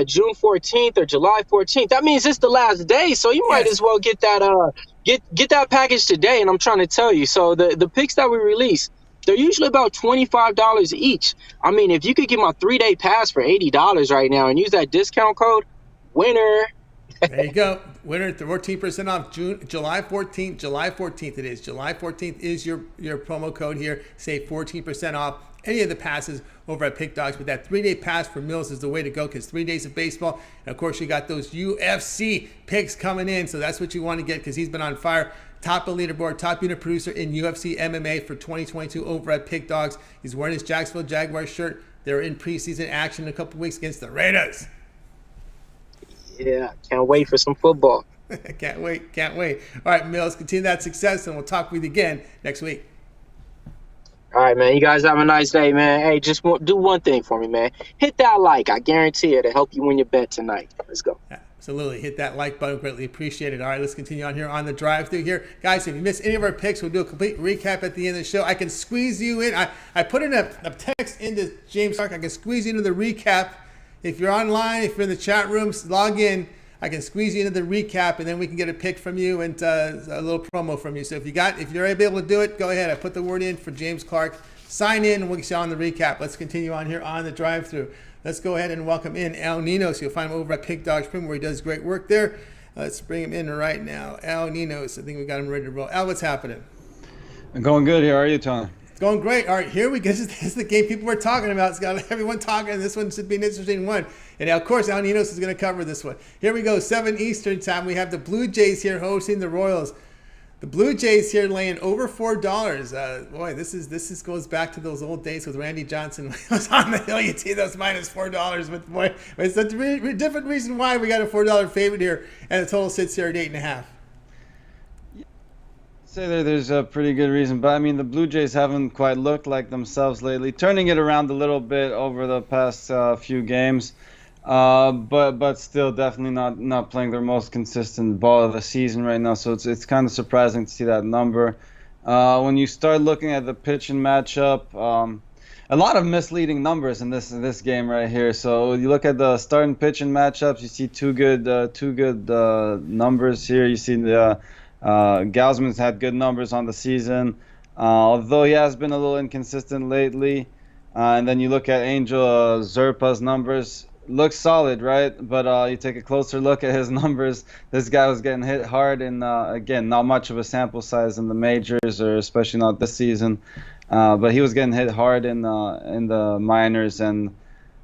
June 14th or July 14th. That means it's the last day, so you might as well get that get that package today. And I'm trying to tell you, so the picks that we release, they're usually about $25 each. I mean, if you could get my 3-day pass for $80 right now and use that discount code, winner. There you go. Winner, 14% off July 14th. July 14th it is. July 14th is your promo code here. Save 14% off any of the passes over at Pick Dogs. But that 3-day pass for Millz is the way to go, because 3 days of baseball. And, of course, you got those UFC picks coming in. So that's what you want to get, because he's been on fire. Top of leaderboard, top unit producer in UFC MMA for 2022 over at Pick Dogs. He's wearing his Jacksonville Jaguars shirt. They're in preseason action in a couple weeks against the Raiders. Yeah, can't wait for some football. Can't wait. All right, Millz, continue that success, and we'll talk with you again next week. All right, man. You guys have a nice day, man. Hey, just do one thing for me, man. Hit that like. I guarantee it'll help you win your bet tonight. Let's go. Absolutely. Hit that like button. Greatly appreciate it. All right, let's continue on here on the drive-through here. Guys, if you missed any of our picks, we'll do a complete recap at the end of the show. I can squeeze you in. I put in a text into James Clark. I can squeeze you into the recap. If you're online, if you're in the chat rooms, log in. I can squeeze you into the recap, and then we can get a pick from you and a little promo from you. So if you're able to do it, go ahead. I put the word in for James Clark. Sign in, and we'll get you on the recap. Let's continue on here on the drive-through. Let's go ahead and welcome in Al Ninos. You'll find him over at Pick Dogs Premium, where he does great work there. Let's bring him in right now. Al Ninos. I think we got him ready to roll. Al, what's happening? I'm going good. How are you, Tom? It's going great. All right, here we go. This is the game people were talking about. It's got everyone talking. This one should be an interesting one. And, of course, Al Ninos is going to cover this one. Here we go, 7 Eastern time. We have the Blue Jays here hosting the Royals. The Blue Jays here laying over $4. Boy, this goes back to those old days with Randy Johnson was on the hill. You'd see those minus $4. But, boy, it's a different reason why we got a $4 favorite here. And the total sits here at 8.5. say there's a pretty good reason, but I mean the Blue Jays haven't quite looked like themselves lately, turning it around a little bit over the past few games, but still definitely not playing their most consistent ball of the season right now. So it's kind of surprising to see that number. When you start looking at the pitch and matchup, a lot of misleading numbers in this game right here. So you look at the starting pitch and matchups, you see two good numbers here. You see the Gausman's had good numbers on the season, although he has been a little inconsistent lately. And then you look at Angel Zerpa's numbers. Looks solid, right? But you take a closer look at his numbers. This guy was getting hit hard, and again, not much of a sample size in the majors, or especially not this season. But he was getting hit hard in the minors, and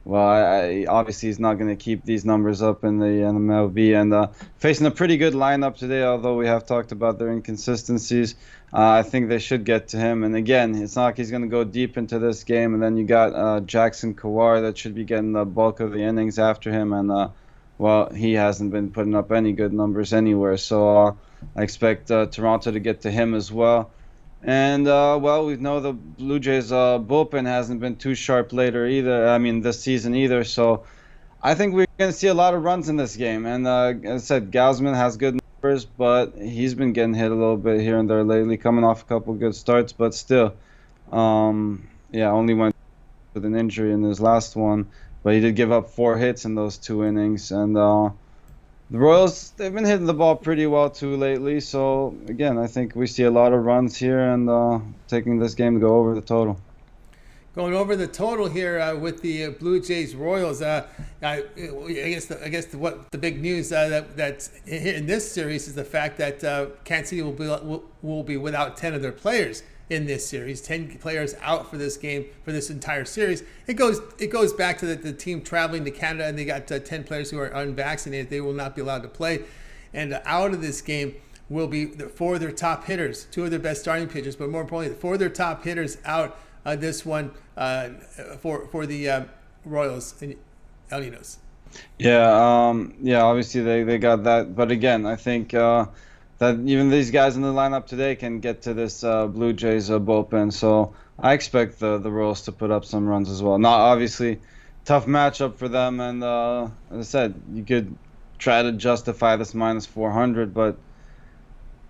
well, obviously he's not going to keep these numbers up in the MLB, and facing a pretty good lineup today. Although we have talked about their inconsistencies, I think they should get to him. And again, it's not like he's going to go deep into this game. And then you got Jackson Kawhi that should be getting the bulk of the innings after him, and well, he hasn't been putting up any good numbers anywhere. So I expect Toronto to get to him as well. And, well, we know the Blue Jays bullpen hasn't been too sharp this season either. So I think we're going to see a lot of runs in this game. And as I said, Gausman has good numbers, but he's been getting hit a little bit here and there lately, coming off a couple good starts. But still, only went with an injury in his last one. But he did give up 4 hits in those 2 innings. And the Royals, they've been hitting the ball pretty well too lately. So again, I think we see a lot of runs here, and taking this game to go over the total. Going over the total here with the Blue Jays Royals. I guess the big news that's in this series is the fact that Kansas City will be without 10 of their players in this series. 10 players out for this game, for this entire series. It goes back to the team traveling to Canada, and they got 10 players who are unvaccinated. They will not be allowed to play, and out of this game will be 4 of their top hitters, 2 of their best starting pitchers, but more importantly, 4 of their top hitters out this one for the Royals and El Ninos. Obviously they got that, but again, I think that even these guys in the lineup today can get to this Blue Jays bullpen. So I expect the Royals to put up some runs as well. Not obviously tough matchup for them, and as I said, you could try to justify this minus 400, but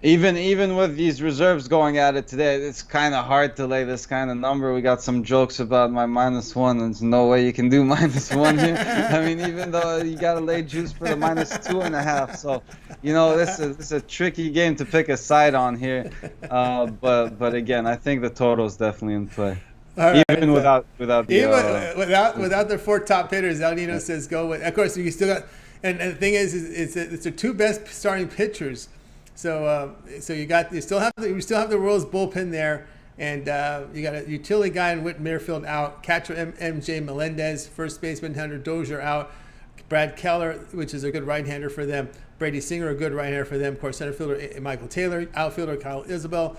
even with these reserves going at it today, it's kind of hard to lay this kind of number. We got some jokes about my -1. There's no way you can do -1 here. I mean, even though you got to lay juice for the -2.5. So, this is a tricky game to pick a side on here. But again, I think the total is definitely in play. Right, even without their 4 top hitters, El Nino says go with. Of course, you still got, and the thing is it's their 2 best starting pitchers. So you still have the Royals bullpen there, and you got a utility guy in Whit Merrifield out, catcher MJ Melendez, first baseman Hunter Dozier out, Brad Keller, which is a good right-hander for them, Brady Singer, a good right-hander for them, of course center fielder Michael Taylor, outfielder Kyle Isabel,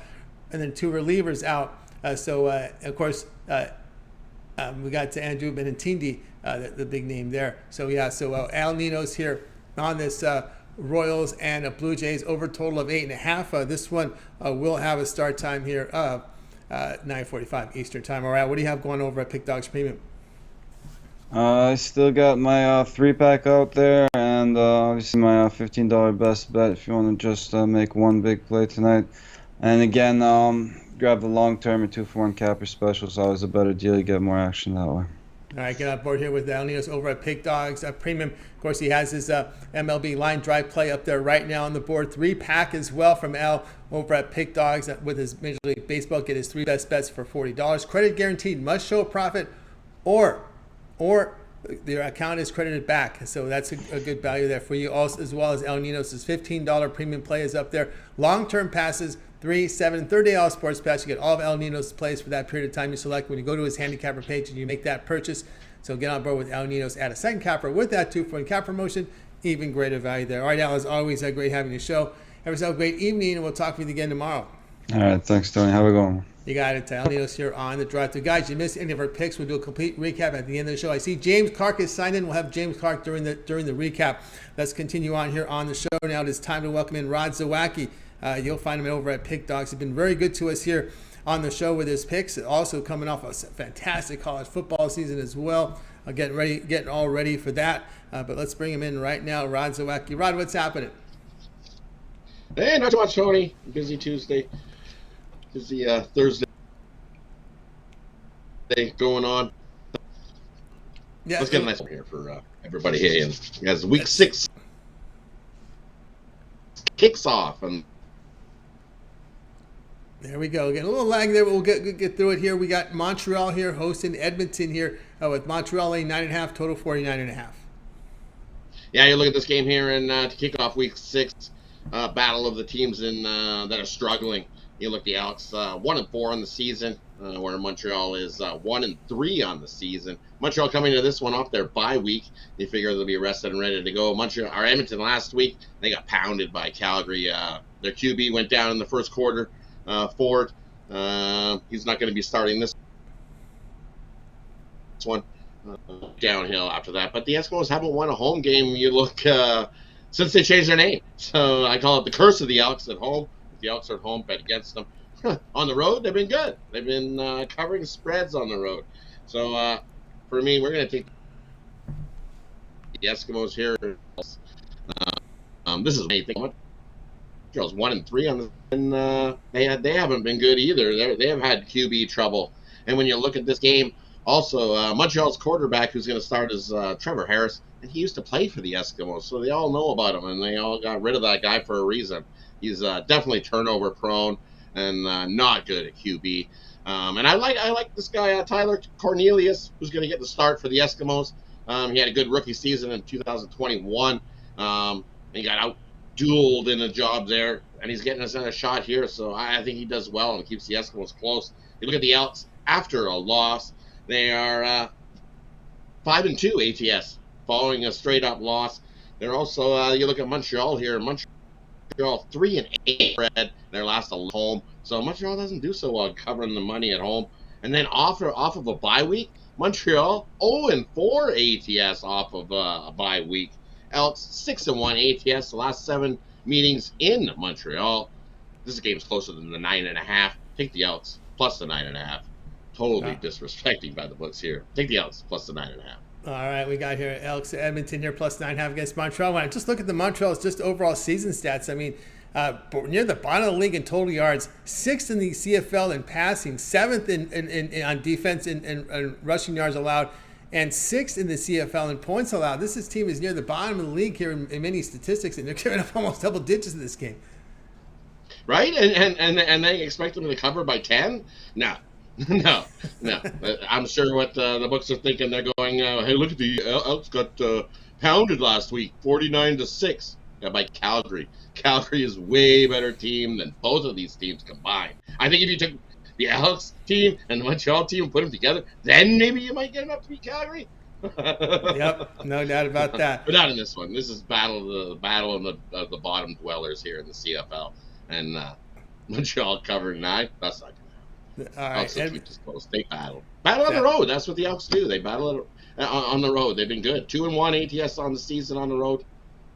and then 2 relievers out. Of course we got to Andrew Benintendi, the big name there. So El Ninos here on this Royals and Blue Jays over total of 8.5. This one will have a start time here of 9:45 Eastern time. All right, what do you have going over at Pick Dogs Premium? I still got my 3-pack out there, and obviously my $15 best bet if you want to just make one big play tonight. And again, grab the long-term and 2-for-1 capper special. It's always a better deal. You get more action that way. All right, get on board here with El Ninos over at Pick Dogs Premium. Of course, he has his MLB line drive play up there right now on the board. 3-pack as well from El over at Pick Dogs with his Major League Baseball. Get his 3 best bets for $40. Credit guaranteed. Must show a profit, or their account is credited back. So that's a good value there for you. Also, as well as El Ninos' $15 premium play is up there. Long-term passes, 3, 7, and 30-day all sports pass. You get all of El Ninos' plays for that period of time you select when you go to his handicapper page and you make that purchase. So get on board with El Ninos. Add a second capper with that 2-for-1 cap promotion. Even greater value there. All right, Al, as always, great having you show. Have yourself a great evening, and we'll talk with you again tomorrow. All right, thanks, Tony. Have a good one. You got it. El Ninos here on the drive. So, guys, you missed any of our picks, we'll do a complete recap at the end of the show. I see James Clark is signed in. We'll have James Clark during the recap. Let's continue on here on the show now. It is time to welcome in Rod Zawacky. You'll find him over at Pick Dogs. He's been very good to us here on the show with his picks. Also coming off a fantastic college football season as well. Getting all ready for that. But let's bring him in right now, Rod Zawacky. Rod, what's happening? Hey, not too much, Tony. Busy Tuesday. Busy Thursday going on. Yeah, let's get a nice one here for everybody here. As week 6 kicks off, and there we go. Getting a little lag there, but we'll get through it here. We got Montreal here hosting Edmonton here with Montreal laying 9.5, total 49.5. Yeah, you look at this game here and to kick off week 6, battle of the teams that are struggling. You look at the Elks, 1-4 on the season, where Montreal is 1-3 on the season. Montreal coming to this one off their bye week. You figure they'll be rested and ready to go. Edmonton last week, they got pounded by Calgary. Their QB went down in the first quarter. Ford, he's not going to be starting this one. Downhill after that. But the Eskimos haven't won a home game. You look since they changed their name. So I call it the curse of the Elks at home. If the Elks are at home, bet against them. On the road, they've been good. They've been covering spreads on the road. So for me, we're going to take the Eskimos here. This is anything. Montreal's 1-3 on the, and they haven't been good either. They have had QB trouble. And when you look at this game, also Montreal's quarterback who's going to start is Trevor Harris, and he used to play for the Eskimos, so they all know about him, and they all got rid of that guy for a reason. He's definitely turnover prone and not good at QB. And I like this guy Tyler Cornelius, who's going to get the start for the Eskimos. He had a good rookie season in 2021. He got out-dueled in a job there, and he's getting us another shot here. So I think he does well and keeps the Eskimos close. You look at the Elks after a loss. They are 5-2 ATS, following a straight-up loss. They're also, you look at Montreal here. Montreal 3-8 red, their last home. So Montreal doesn't do so well covering the money at home. And then off of a bye week, Montreal 0-4 ATS off of a bye week. Elks 6-1 ATS, the last 7 meetings in Montreal. This game's closer than the 9.5. Take the Elks plus the 9.5. Totally disrespecting by the books here. Take the Elks plus the 9.5. All right, we got here Elks Edmonton here plus 9.5 against Montreal. When I just look at the Montreal's just overall season stats, I mean, near the bottom of the league in total yards, 6th in the CFL in passing, 7th in on defense in rushing yards allowed, and 6th in the CFL in points allowed. This team is near the bottom of the league here in many statistics, and they're giving up almost double digits in this game. Right? And they expect them to cover by 10? No. No. I'm sure what the books are thinking. They're going, hey, look at the Elks got pounded last week, 49-6 by Calgary. Calgary is a way better team than both of these teams combined. I think if you took the Elks team and the Montreal team and put them together, then maybe you might get them up to beat Calgary. Yep, no doubt about that. But not in this one. This is battle of the bottom dwellers here in the CFL, and Montreal covering 9. That's not. All right. They battle on the road. That's what the Elks do. They battle on the road. They've been good. 2-1 ATS on the season on the road.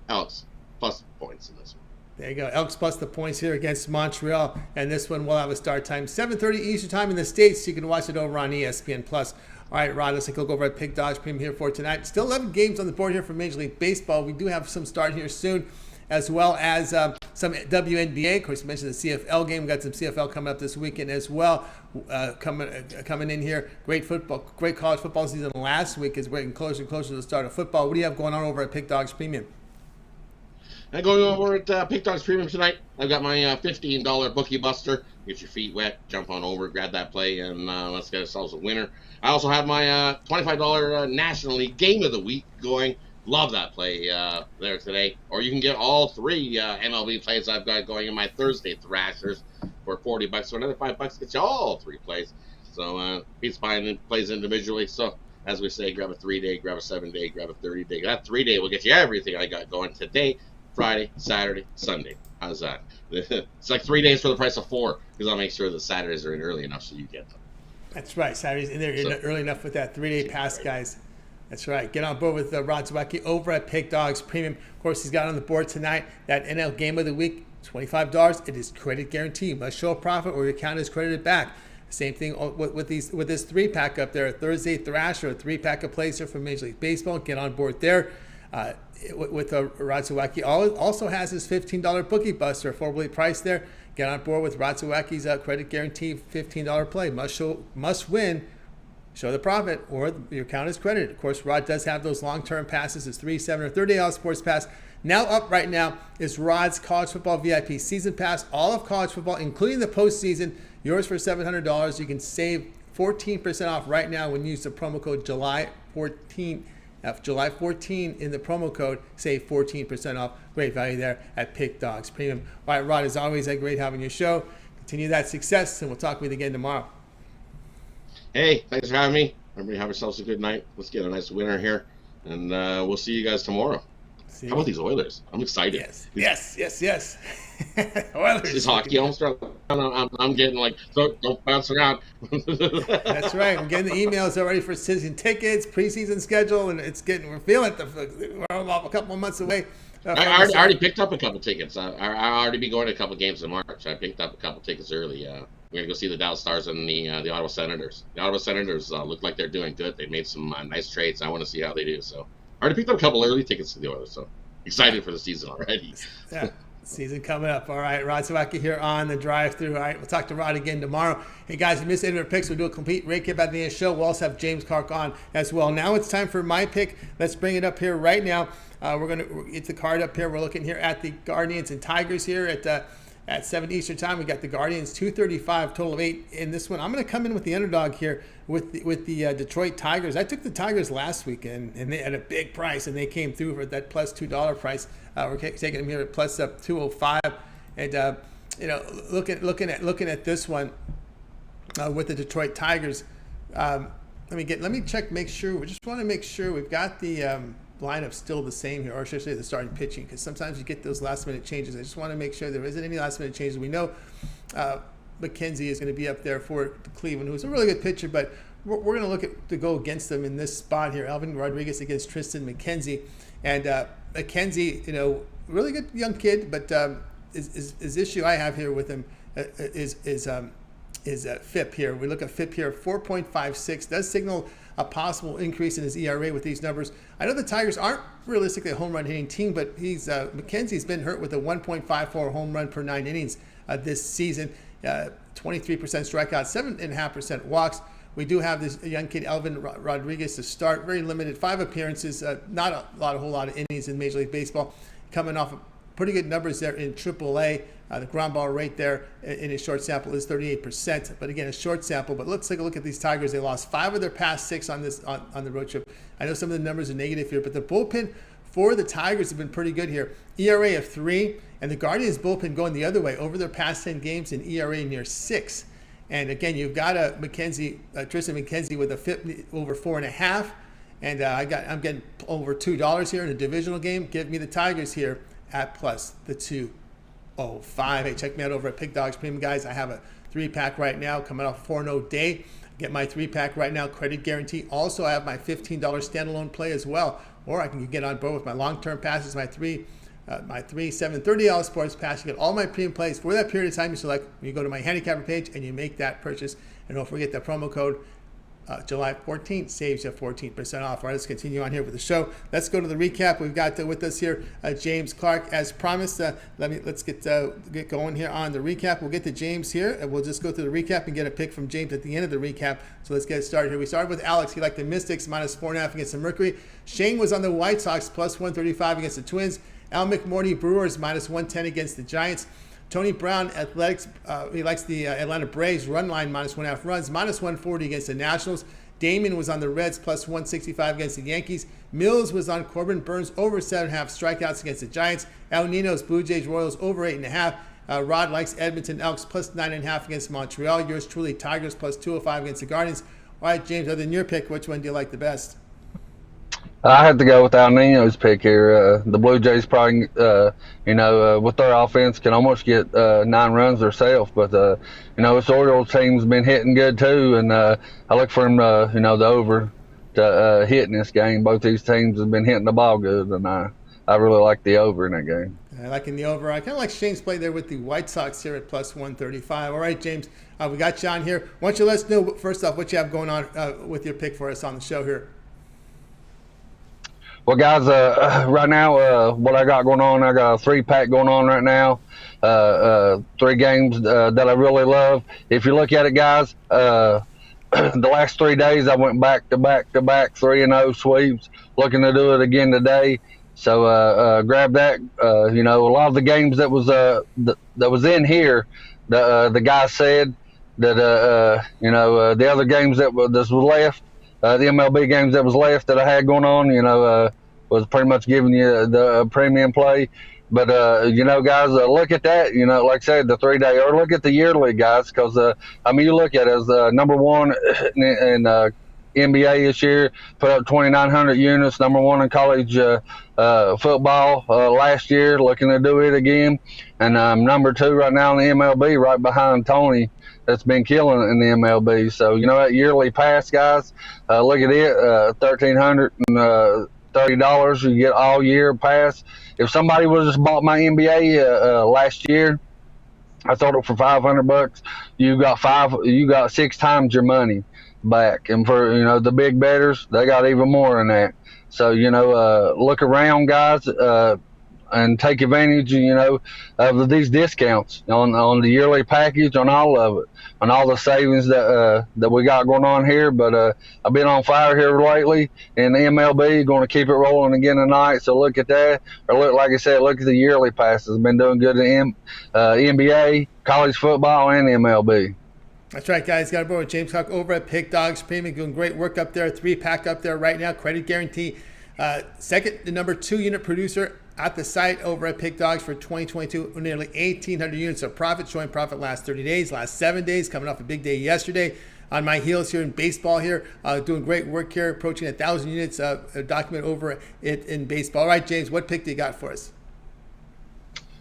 Elks plus points in this one. There you go. Elks plus the points here against Montreal, and this one will have a start time 7:30 Eastern time in the States. So you can watch it over on ESPN Plus. All right, Rod, let's take a look over at Pick Dogs Premium here for tonight. Still 11 games on the board here for Major League Baseball. We do have some start here soon, as well as some WNBA. Of course, you mentioned the CFL game. We got some CFL coming up this weekend as well. Coming in here. Great college football season last week is getting closer and closer to the start of football. What do you have going on over at Pick Dogs Premium? I'm going over at Pick Dogs Premium tonight. I've got my $15 bookie buster. Get your feet wet, jump on over, grab that play, and let's get ourselves a winner. I also have my $25 National League Game of the Week going. Love that play there today. Or you can get all 3 MLB plays I've got going in my Thursday Thrashers for $40. So another $5 gets you all 3 plays. So he's buying plays individually. So as we say, grab a 3-day, grab a 7-day, grab a 30-day. That 3-day will get you everything I got going today, Friday, Saturday, Sunday. How's that? It's like 3 days for the price of 4, because I'll make sure the Saturdays are in early enough so you get them. That's right. Saturdays in there early enough with that 3-day pass, guys. That's right. Get on board with Rod Zawacky over at Pick Dogs Premium. Of course, he's got on the board tonight that NL Game of the Week $25. It is credit guarantee. You must show a profit or your account is credited back. Same thing with this 3-pack up there. Thursday Thrasher, a 3-pack of plays here from Major League Baseball. Get on board there. With Rod Zawacky also has his $15 bookie buster, affordably priced there. Get on board with Rod Zawacky's credit guarantee $15 play. Must win. Show the profit or your account is credited. Of course, Rod does have those long-term passes, his 3, 7, or 30 sports pass. Now up right now is Rod's college football VIP season pass. All of college football, including the postseason, yours for $700. You can save 14% off right now when you use the promo code July 14 in the promo code. Save 14% off. Great value there at Pick Dogs Premium. All right, Rod, as always, great having your show. Continue that success, and we'll talk with you again tomorrow. Hey, thanks for having me. Everybody have yourselves a good night. Let's get a nice winner here, and we'll see you guys tomorrow. How about these Oilers? I'm excited. Yes. Oilers. This hockey almost. I'm getting like, don't bounce around. That's right. We're getting the emails already for season tickets, preseason schedule, and we're feeling it. We're a couple of months away. I already picked up a couple tickets. I already be going to a couple games in March. I picked up a couple tickets early. We're gonna go see the Dallas Stars and the Ottawa Senators. The Ottawa Senators look like they're doing good. They made some nice trades. I want to see how they do. So I already picked up a couple early tickets to the Oilers. So excited for the season already. Yeah. Season coming up. All right, Rod Zawacky here on the drive-through. All right, we'll talk to Rod again tomorrow. Hey, guys, if you missed any of our picks, we'll do a complete recap at the end of the show. We'll also have James Clark on as well. Now it's time for my pick. Let's bring it up here right now. We're going to get the card up here. We're looking here at the Guardians and Tigers here at 7 Eastern time. We got the Guardians 235, total of 8 in this one. I'm going to come in with the underdog here with the Detroit Tigers. I took the Tigers last week, and they had a big price, and they came through for that plus $2 price. We're taking them here at plus up 205, and looking at this one with the Detroit Tigers. Let me check, make sure. We just want to make sure we've got the lineup still the same here, or should I say the starting pitching, because sometimes you get those last minute changes. I just want to make sure there isn't any last minute changes. We know McKenzie is going to be up there for Cleveland, who's a really good pitcher, but we're going to look to go against them in this spot here. Alvin Rodriguez against Tristan McKenzie, and McKenzie, really good young kid, but his issue I have here with him is FIP here. We look at FIP here, 4.56, does signal a possible increase in his ERA with these numbers. I know the Tigers aren't realistically a home run hitting team, but McKenzie's been hurt with a 1.54 home run per 9 innings this season, 23% strikeouts, 7.5% walks. We do have this young kid, Alvin Rodriguez, to start. Very limited, 5 appearances, not a whole lot of innings in Major League Baseball, coming off of pretty good numbers there in AAA. The ground ball rate there in his short sample is 38%. But again, a short sample. But let's take a look at these Tigers. They lost 5 of their past 6 on the road trip. I know some of the numbers are negative here, but the bullpen for the Tigers have been pretty good here. ERA of 3, and the Guardians bullpen going the other way over their past 10 games in ERA near 6. And again, you've got Tristan McKenzie with a FIP over 4.5, and I'm getting over $2 here in a divisional game. Give me the Tigers here at plus the 205. Hey, check me out over at Pick Dogs Premium, guys. I have a 3-pack right now coming off a 4-0 day. Get my 3-pack right now, credit guarantee. Also, I have my $15 standalone play as well, or I can get on board with my long-term passes, my 3, 7, $30 sports pass. You get all my premium plays for that period of time you select. You go to my Handicapper page and you make that purchase. And don't forget that promo code July 14th saves you 14% off. All right, let's continue on here with the show. Let's go to the recap. We've got with us here James Clark, as promised. Let's get going here on the recap. We'll get to James here, and we'll just go through the recap and get a pick from James at the end of the recap. So let's get started here. We started with Alex. He liked the Mystics minus 4.5 against the Mercury. Shane was on the White Sox plus 135 against the Twins. Al McMordie, Brewers minus 110 against the Giants. Tony Brown, Athletics, he likes the Atlanta Braves run line minus 1.5 runs, minus 140 against the Nationals. Damian was on the Reds plus 165 against the Yankees. Mills was on Corbin Burns over 7.5 strikeouts against the Giants. Ninos, Blue Jays, Royals over 8.5. Rod likes Edmonton Elks plus 9.5 against Montreal. Yours truly, Tigers plus 205 against the Guardians. All right, James, other than your pick, which one do you like the best? I have to go with El Nino's pick here. The Blue Jays probably, with their offense, can almost get 9 runs themselves. But, this Orioles team's been hitting good too, and I look for them, the over to hit in this game. Both these teams have been hitting the ball good, and I really like the over in that game. I like in the over. I kind of like Shane's play there with the White Sox here at plus 135. All right, James, we got you on here. Why don't you let us know, first off, what you have going on with your pick for us on the show here? Well, guys, right now, what I got going on, I got a 3-pack going on right now. 3 games that I really love. If you look at it, guys, the last 3 days I went back to back 3-0 sweeps. Looking to do it again today. So grab that. You know, a lot of the games that was in here, the guy said that you know, the other games that was left, the MLB games that was left that I had going on, you know, was pretty much giving you the premium play. But, you know, guys, look at that, you know, like I said, the 3-day, or look at the yearly, guys, because, I mean, you look at it as number 1 in NBA this year, put up 2,900 units, number 1 in college football last year, looking to do it again. And number 2 right now in the MLB, right behind Tony, that's been killing in the MLB. So, you know, that yearly pass, guys, look at it, $1,330 you get all year pass. If somebody would have just bought my NBA last year, I sold it for $500. You got 6 times your money back. And for, you know, the big bettors, they got even more than that. So, you know, look around, guys, and take advantage, you know, of these discounts on the yearly package, on all of it, on all the savings that we got going on here. But I've been on fire here lately, and the MLB going to keep it rolling again tonight. So look at that, or look, like I said, look at the yearly passes. Been doing good in NBA, college football, and MLB. That's right, guys. Got a board with James Cock over at Pick Dogs Premium, doing great work up there. 3-pack up there right now. Credit guarantee. Second to number 2 unit producer at the site over at Pick Dogs for 2022. Nearly 1,800 units of profit, showing profit last 30 days, last 7 days, coming off a big day yesterday. On my heels here in baseball here, doing great work here, approaching 1,000 units document over it in baseball. All right, James, what pick do you got for us?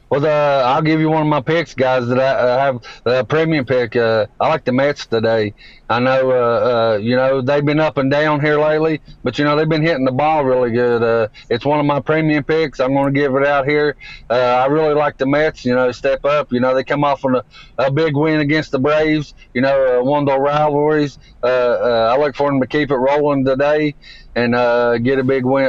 Well, I'll give you one of my picks, guys, that I have the premium pick. I like the Mets today. I know, you know, they've been up and down here lately, but, you know, they've been hitting the ball really good. It's one of my premium picks. I'm going to give it out here. I really like the Mets, you know, step up. You know, they come off on a big win against the Braves, you know, one of their rivalries. I look for them to keep it rolling today and get a big win,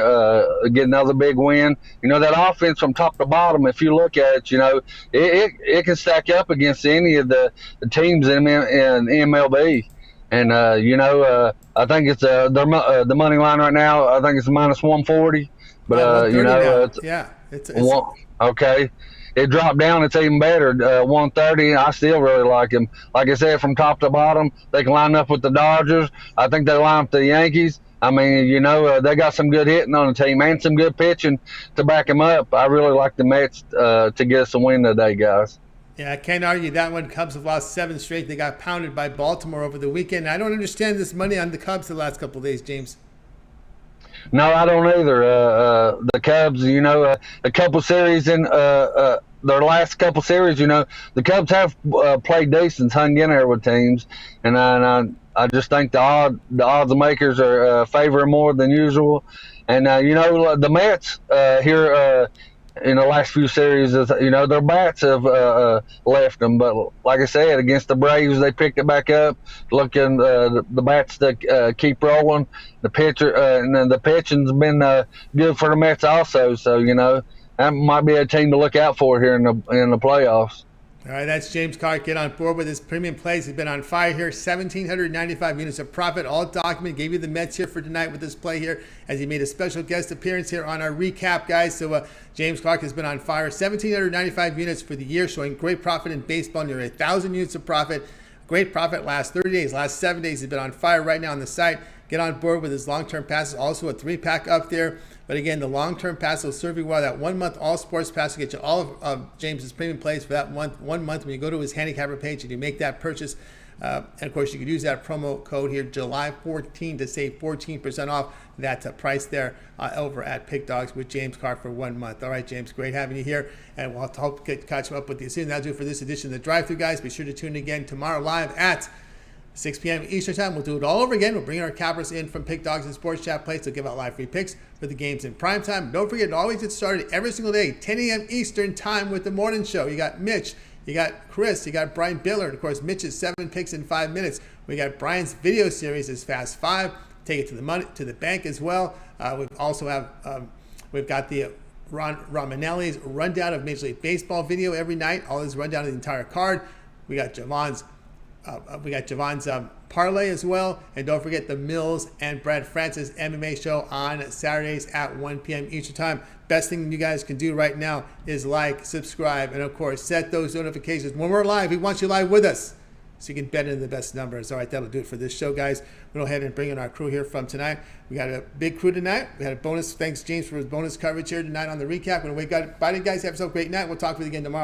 get another big win. You know, that offense from top to bottom, if you look at it, you know, it can stack up against any of the teams in MLB. And, you know, I think it's the money line right now, I think it's minus 140. But, you know, it's okay. It dropped down. It's even better. 130. I still really like him. Like I said, from top to bottom, they can line up with the Dodgers. I think they line up the Yankees. I mean, you know, they got some good hitting on the team and some good pitching to back them up. I really like the Mets to get us a win today, guys. Yeah, I can't argue that one. Cubs have lost 7 straight. They got pounded by Baltimore over the weekend. I don't understand this money on the Cubs the last couple of days, James. No, I don't either. The Cubs, you know, a couple series in their last couple series, you know, the Cubs have played decent, hung in there with teams, and I just think the odds makers are favoring more than usual. And, you know, the Mets here in the last few series, you know, their bats have left them. But like I said, against the Braves, they picked it back up. Looking the bats to keep rolling. The pitcher and then the pitching's been good for the Mets also. So, you know, that might be a team to look out for here in the playoffs. All right, that's James Carr. Get on board with his premium plays. He's been on fire here. 1,795 units of profit, all documented. Gave you the Mets here for tonight with this play here, as he made a special guest appearance here on our recap, guys. So James Clark has been on fire. 1,795 units for the year, showing great profit in baseball. Nearly 1,000 units of profit. Great profit last 30 days, last 7 days. He's been on fire right now on the site. Get on board with his long-term passes. Also a 3-pack up there. But again, the long-term pass will serve you well. That 1-month all sports pass will get you all of James's premium plays for that 1 month when you go to his handicapper page and you make that purchase. And of course, you could use that promo code here, July 14, to save 14% off that price there over at Pick Dogs with James Carr for 1 month. All right, James, great having you here. And we'll hope to catch up with you soon. That'll do it for this edition of the Drive-Thru, guys. Be sure to tune in again tomorrow live at 6 p.m. Eastern Time. We'll do it all over again. We'll bring our cappers in from Pick Dogs and Sports Chat Place to give out live free picks for the games in prime time. Don't forget, it always gets started every single day, 10 a.m. Eastern Time with the morning show. You got Mitch, you got Chris, you got Brian Billard. Of course, Mitch's 7 picks in 5 minutes. We got Brian's video series is Fast 5. Take it to the bank as well. We also have we've got the Ron Romanelli's rundown of Major League Baseball video every night. All his rundown of the entire card. We got Javon's parlay as well. And don't forget the Millz and Brad Francis MMA show on Saturdays at 1 p.m. Eastern Time. Best thing you guys can do right now is like, subscribe, and of course, set those notifications. When we're live, we want you live with us so you can bet in the best numbers. All right, that'll do it for this show, guys. We'll go ahead and bring in our crew here from tonight. We got a big crew tonight. We had a bonus. Thanks, James, for his bonus coverage here tonight on the recap. We're going to wake up. Bye, guys. Have yourself a great night. We'll talk with you again tomorrow.